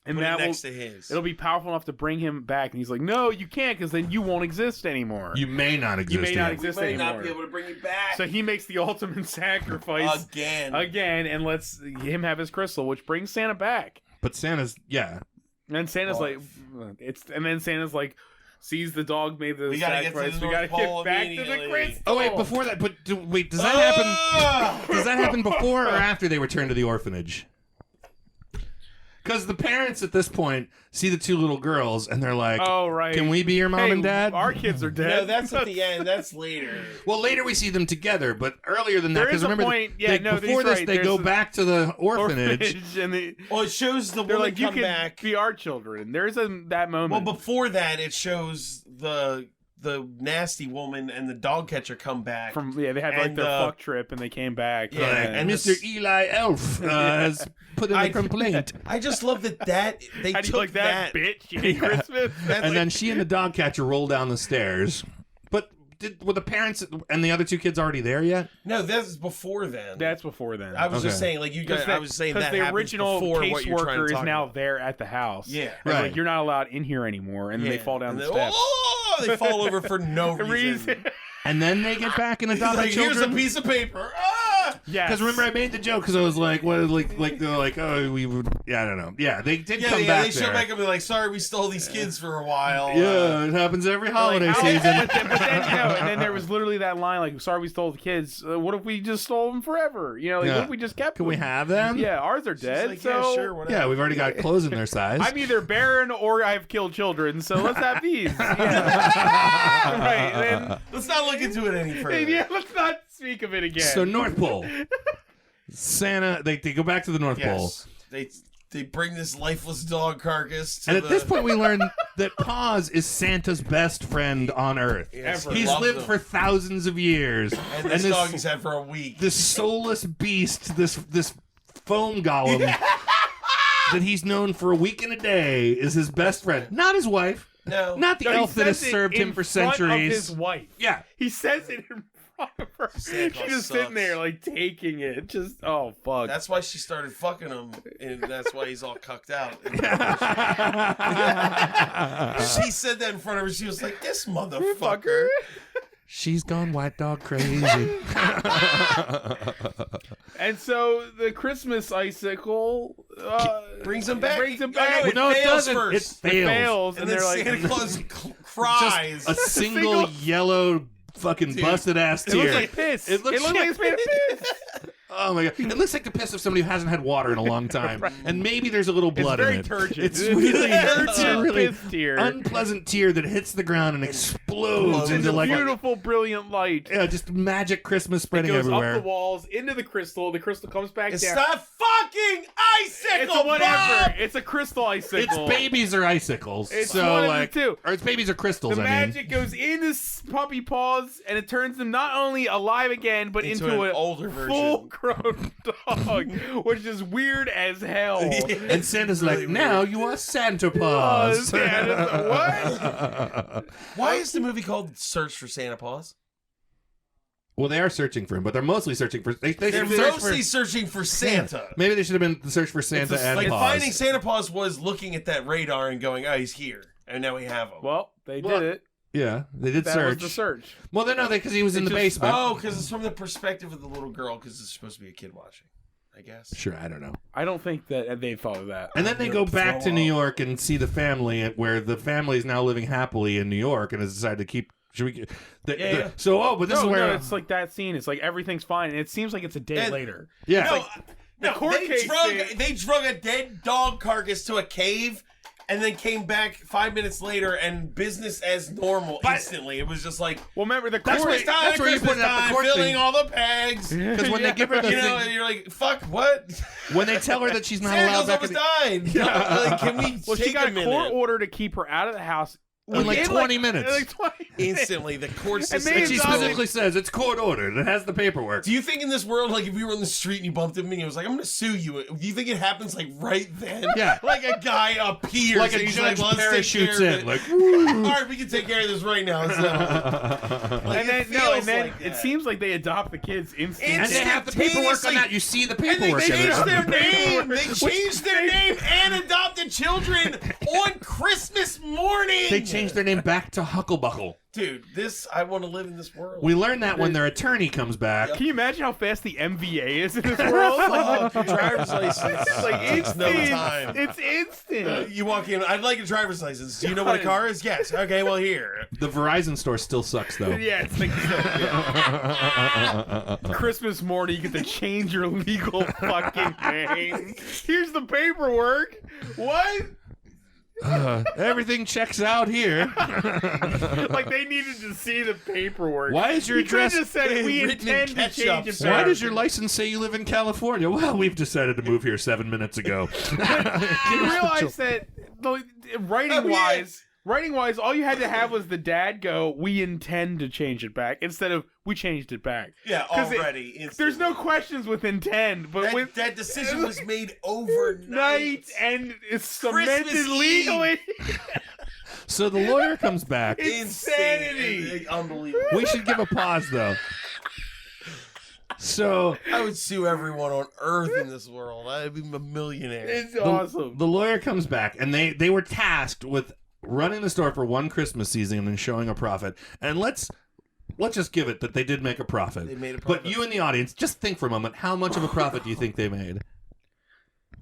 And Put it that will, next to his. it'll be powerful enough to bring him back. And he's like, "No, you can't, because then you won't exist anymore. you may not exist. You may not yet. exist may anymore." not be able to bring you back. So he makes the ultimate sacrifice Again. and lets him have his crystal, which brings Santa back. But Santa's And Santa's Oh. then Santa's like, sees the dog made the We gotta get to sacrifice. the We gotta North Pole get back to the immediately. crystal. Oh wait, before that, but does that happen? Ah! Does that happen before or after they return to the orphanage? Because the parents at this point see the two little girls and they're like, Oh, right. Can we be your mom Hey, and dad?" Our kids are dead. No, that's at the end. That's later. Well, later we see them together, but earlier than that, There because is a remember, point- yeah, no, before he's this, right. they There's go a- back to the orphanage. and Well, it shows the they're woman like, you come can back. be our children. There's that moment. Well, before that, it shows the nasty woman and the dog catcher come back. they had like and, their fuck trip and they came back. Yeah, And and Mr. this- Eli Elf has put in a complaint. I just love that they How do took you like that, bitch? You hate Yeah. Christmas? That's And like- then she and the dog catcher roll down the stairs. But were the parents and the other two kids already there yet? no, that's before then. That's before then. I was just Okay. saying, like you guys. I was saying that the happens original before what you're trying caseworker to is talk now about. there at the house. Yeah. And, Right. like, you're not allowed in here anymore, and then they Yeah. fall down And the they- steps. Oh, they fall over for no reason. And then they get back and He's adopt like, the here's a children. piece of paper. Ah! Yes. Because remember, I made the joke because I was like, "What?" Like they're like, "Oh, we would." Yeah, I don't know. Yeah, they did come back They show there. back up and be like, sorry, we stole these kids for a while. Yeah, it happens every holiday Like, season. but then, and then there was literally that line, like, "Sorry, we stole the kids. What if we just stole them forever? You know, like, Yeah. what if we just kept Can them? we have them? Yeah, ours are She's dead. like, so yeah, sure, whatever. Yeah, we've already got clothes in their size. I'm either barren or I've killed children. So let's have these. Yeah. Right. And Let's not look into it any further. then, yeah, let's not speak of it again. So North Pole, Santa. They go back to the North Pole, Yes. They bring this lifeless dog carcass to and at this point we learn that Paws is Santa's best friend on Earth. Yes, ever. he He's loves lived them. for thousands of years, And this dog he's had for a week. this soulless beast, this foam golem that he's known for a week and a day is his best friend, not his wife, No. not the No, he elf that has says it served him in for front of centuries. his wife. Yeah. He says it in front of her. Santa She's Claus just sitting sucks. there, like, taking it. Just, oh, fuck. That's why she started fucking him, and that's why he's all cucked out. She said that in front of her. She was like, "This motherfucker." She's gone white dog crazy. And so the Christmas icicle brings him back. Well, no, it doesn't. First. It fails. And then they're Santa Claus cries. Just a single yellow fucking busted ass tear. It looks like piss. It looks like it's made of piss. Oh my god! It looks like the piss of somebody who hasn't had water in a long time, and maybe there's a little blood in it. Turgid. It's really turgid it's a really piss tear. unpleasant tear that hits the ground and explodes It's into a like beautiful, brilliant light. just magic Christmas spreading It goes everywhere. up the walls into the crystal. The crystal comes back It's down. not fucking icicle, It's a whatever. Bob! It's a crystal icicle. It's babies or icicles. It's so one of the like, two. or it's babies or crystals. The I mean, magic goes into Puppy Paws, and it turns them not only alive again, but into an an older version. full-grown dog, which is weird as hell. and Santa's like, now you are Santa Paws. What? Why is the movie called Search for Santa Paws? Well, they are searching for him, but they're mostly searching for. They're They're mostly searching for Santa. Maybe they should have been the search for Santa and Like Paws. finding Santa Paws was looking at that radar and going, "Oh, he's here," and now we have him. Well, they did it. Yeah, they did That search. was the search. Well, they know because he was in the basement. Oh, because it's from the perspective of the little girl, because it's supposed to be a kid watching, I guess. Sure, I don't know. I don't think that they thought of that. And then they go back to New York and see the family, where the family is now living happily in New York and has decided to keep. Should we? Yeah. So, but this is where it's like that scene. It's like everything's fine, and it seems like it's a day And- later. yeah. No, court case scene- they drug a dead dog carcass to a cave and then came back 5 minutes later and business as normal instantly. It was just like, Well, remember the That's court. what- that's where you put it at the court filling thing. all the pegs. Because when they give her the You know, thing, and you're like, fuck, what? when they tell her that she's not Santa allowed Claus back almost in died. Like, can we Well, she take got a a minute? court order to keep her out of the house in like 20 minutes. In like 20 minutes. Instantly, the court And system. they She adopted- specifically says it's court ordered. It has the paperwork. Do you think in this world, like if you were on the street and you bumped him and he was like, "I'm going to sue you," do you think it happens like right then? Yeah. Like a guy appears, Like a and he's judge like, "Let's take parachutes care in, of like, it." All right, we can take care of this right now. So, like, And then, it feels like it that. seems like they adopt the kids instantly. and they have the paperwork on that. You see the paperwork And they in changed their it. name. They changed their name and adopted children on Christmas morning. They changed their name back to Hucklebuckle. Dude, I want to live in this world. We learned that when their attorney comes back. Can you imagine how fast the MVA is in this world? Oh, driver's license. It's like It's no instant. time. It's instant. You walk in, I'd like a driver's license. Do you know what a car is? Yes. Okay, well, here. The Verizon store still sucks, though. Yeah, it's like Christmas morning, you get to change your legal fucking name. Here's the paperwork. What? Everything checks out here. Like they needed to see the paperwork. Why is your You could've address just said we written in intend to ketchup, change it sir. Why back. does your license say you live in California? Well, we've decided to move here 7 minutes ago. You realize that writing wise, all you had to have was the dad go, "We intend to change it back," instead of "We changed it back." Yeah, 'Cause already. There's no questions with intend, but with that decision was made overnight. night and it's cemented Christmas Eve. legally. So the lawyer comes back. Insanity. Insane. Unbelievable. We should give a pause, though. So I would sue everyone on earth in this world. I'd be a millionaire. It's awesome. the lawyer comes back, and they were tasked with running the store for one Christmas season and showing a profit. And let's just give it that they did make a profit. They made a But profit. you in the audience, just think for a moment. How much of a profit do you think they made?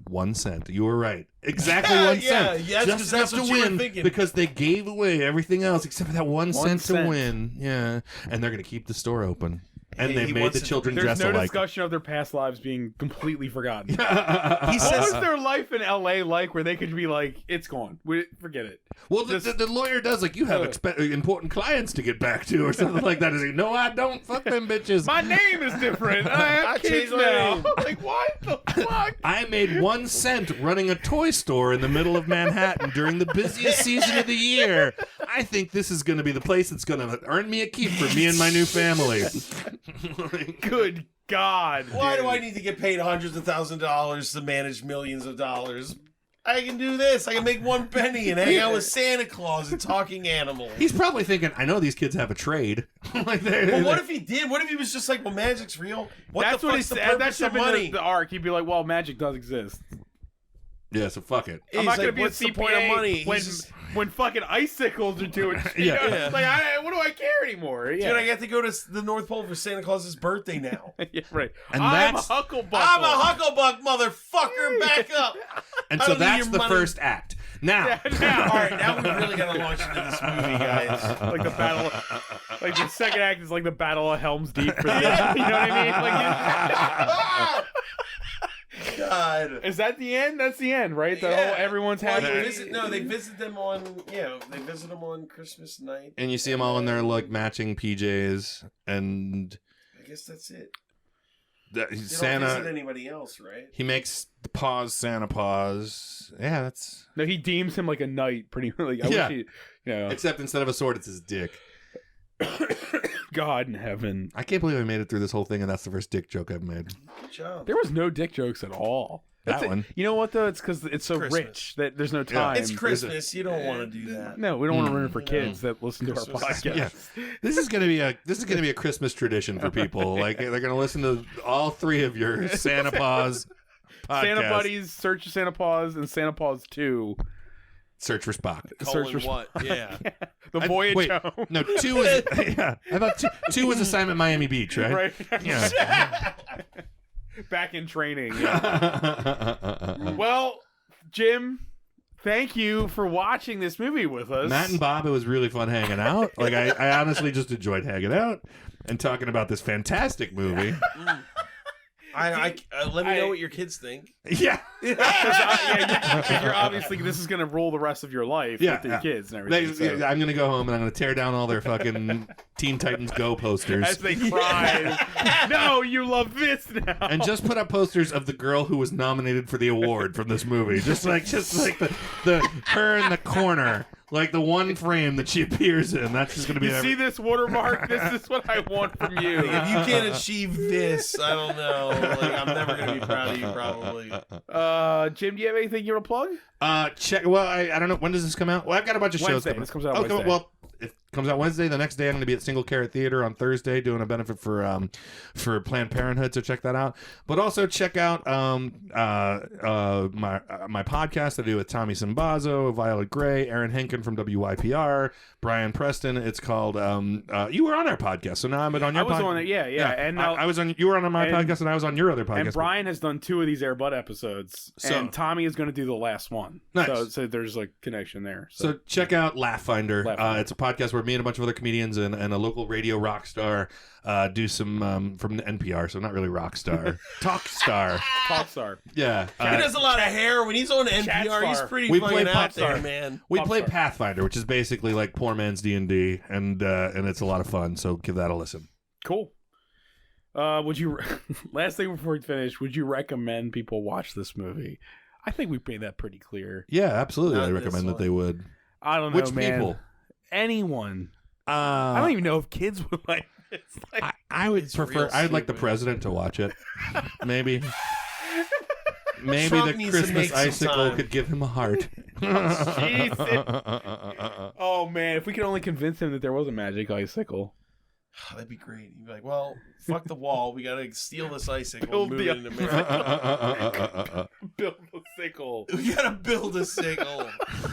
1 cent. You were right. Exactly 1 cent. Yeah, just that's enough what to you were win thinking. because they gave away everything else except for that 1 cent to cent. win. Yeah, and they're going to keep the store open. And He they made wants the it- children There's dress no alike. discussion of their past lives being completely forgotten. He What says, was their life in LA like where they could be like, "It's gone. Forget it." Well, the lawyer does, like, you have important clients to get back to or something like that. He's like, no, I don't. Fuck them bitches. My name is different. I have kids changed my now. name. Like, what the fuck? I made 1 cent running a toy store in the middle of Manhattan during the busiest season of the year. I think this is going to be the place that's going to earn me a keep for me and my new family. Good God. why dude. do I need to get paid hundreds of thousands of dollars to manage millions of dollars? I can do this. I can make 1 penny and hang out with Santa Claus and talking animals. He's probably thinking, I know these kids have a trade. Like Well, what if he did? What if he was just like, well, magic's real? That's the what he fuck's the said. That purpose should of have been money? the arc. He'd be like, "Well, magic does exist. Yeah, so fuck it. I'm He's not going to like, be what's a the point of CPA money? when He's just- when fucking icicles are doing shit. Yeah. Like, what do I care anymore? Yeah. Dude, I get to go to the North Pole for Santa Claus's birthday now. Yeah, right. And I'm a that's- Hucklebuckle. I'm a Hucklebuck, motherfucker. Back up. And I so don't need that's your the money. first act. Now, All right, now we really got to launch into this movie, guys. Like the battle, like the second act is like the Battle of Helm's Deep for the, you know what I mean? Like, God. is that the end? That's the end, right? The whole everyone's Well, happy. they visit them on, they visit them on Christmas night. and you see them all in their like matching PJs, and I guess that's it. the, They don't visit Santa. anybody else, right? He makes the Paws Santa Paws. Yeah, that's. No, he deems him like a knight, pretty like. I Yeah. wish he, Except instead of a sword, it's his dick. God in heaven. I can't believe I made it through this whole thing, and that's the first dick joke I've made. Good job. There was no dick jokes at all. That That's one. it. You know what though? It's because it's so Christmas. rich that there's no time. It's Christmas. You don't want to do that. No, we don't want to ruin it for No. kids that listen to our Christmas. podcast. Yeah, this is gonna be a Christmas tradition for people. Like they're gonna listen to all three of your Santa Paws podcasts. Santa Buddies, Search for Santa Paws, and Santa Paws 2. Search for Spock. Search for what? Yeah. The Voyage wait, Home. no, 2 was yeah. I thought two was Assignment Miami Beach, right? Right. Yeah. Back in training. Yeah. Well, Jim, thank you for watching this movie with us. Matt and Bob, it was really fun hanging out. Like I honestly just enjoyed hanging out and talking about this fantastic movie. Let me know what your kids think. Yeah. Because you're obviously this is going to rule the rest of your life with your kids and everything. I'm gonna go home and I'm gonna tear down all their fucking Teen Titans Go posters. As they cry, no, you love this now. And just put up posters of the girl who was nominated for the award from this movie. Just like the her in the corner. Like the one frame that she appears in. That's just gonna be You see this watermark? This is what I want from you. If you can't achieve this, I don't know. Like, I'm never gonna be proud of you, probably. Jim, do you have anything you want to plug? Check. Well, I don't know. When does this come out? Well, I've got a bunch of shows Wednesday. coming. This comes out Okay, Wednesday. well, it comes out Wednesday. The next day, I'm going to be at Single Carrot Theater on Thursday doing a benefit for Planned Parenthood. So check that out. But also check out my podcast I do with Tommy Simbazo, Violet Gray, Aaron Henkin from WYPR, Brian Preston. It's called You Were on our podcast, so now I'm on your. I was on it. Yeah. And I was on. You were on my podcast, and I was on your other podcast. And Brian has done 2 of these Air Bud episodes, and Tommy is going to do the last one. Nice. So there's like connection there. So check out LaughFinder. LaughFinder. It's a podcast where me and a bunch of other comedians and a local radio rock star do some from the NPR, so not really rock star, talk star. Talkstar. Yeah, He does a lot of hair. When he's on NPR, he's Star. pretty We fucking play out Popstar. there, man. we play Popstar. Pathfinder, which is basically like poor man's D&D, and it's a lot of fun. So give that a listen. Cool. Would you? Last thing before we finish, would you recommend people watch this movie? I think we made that pretty clear. Yeah, absolutely. Not I this recommend that one. they would. I don't know, Which man. people? Anyone. I don't even know if kids would like this. Like, I would It's prefer. real I'd like the stupid. president to watch it. Maybe. Maybe Trump the needs to Christmas make some icicle time. could give him a heart. oh man, if we could only convince him that there was a magic icicle. That'd be great. You'd be like, well, fuck the wall. We gotta steal this icicle Build and move the- it into America. Build the sickle. We gotta build a sickle,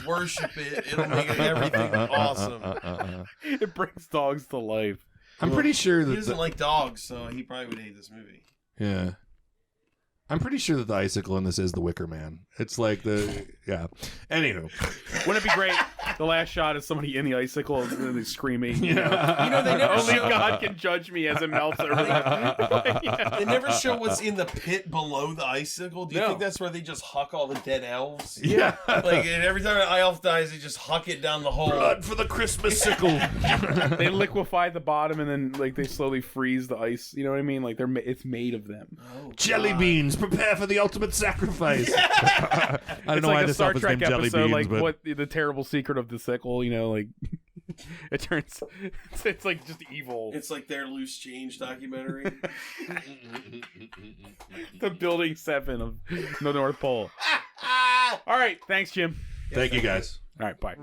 worship it. It'll make everything awesome. It brings dogs to life. I'm pretty sure He that. doesn't like dogs, so he probably would hate this movie. Yeah. I'm pretty sure that the icicle in this is the Wicker Man. It's like the yeah. Anywho, Wouldn't it be great? The last shot is somebody in the icicle and then they're screaming. You know, they never only show. God can judge me as it melts over the They never show what's in the pit below the icicle. Do you No. think that's where they just huck all the dead elves? yeah. Like and every time an elf dies, they just huck it down the hole. Blood for the Christmas sickle. They liquefy the bottom and then like they slowly freeze the ice. You know what I mean? Like it's made of them. Oh, Jelly God. beans, prepare for the ultimate sacrifice. I don't It's know like why a this Star elf is Trek named Jelly episode, Beans, like but what the terrible secret of the sickle. You know, like it turns. It's like just evil. It's like their loose change documentary. The Building 7 of the North Pole. All right, thanks, Jim. thank you guys. All right, bye.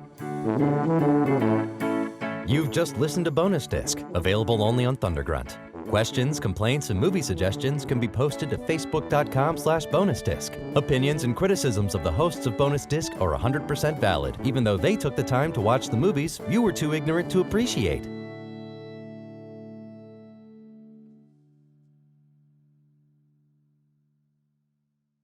You've just listened to Bonus Disc, available only on Thundergrunt. Questions, complaints, and movie suggestions can be posted to facebook.com/bonus disc. Opinions and criticisms of the hosts of Bonus Disc are 100% valid, even though they took the time to watch the movies you were too ignorant to appreciate.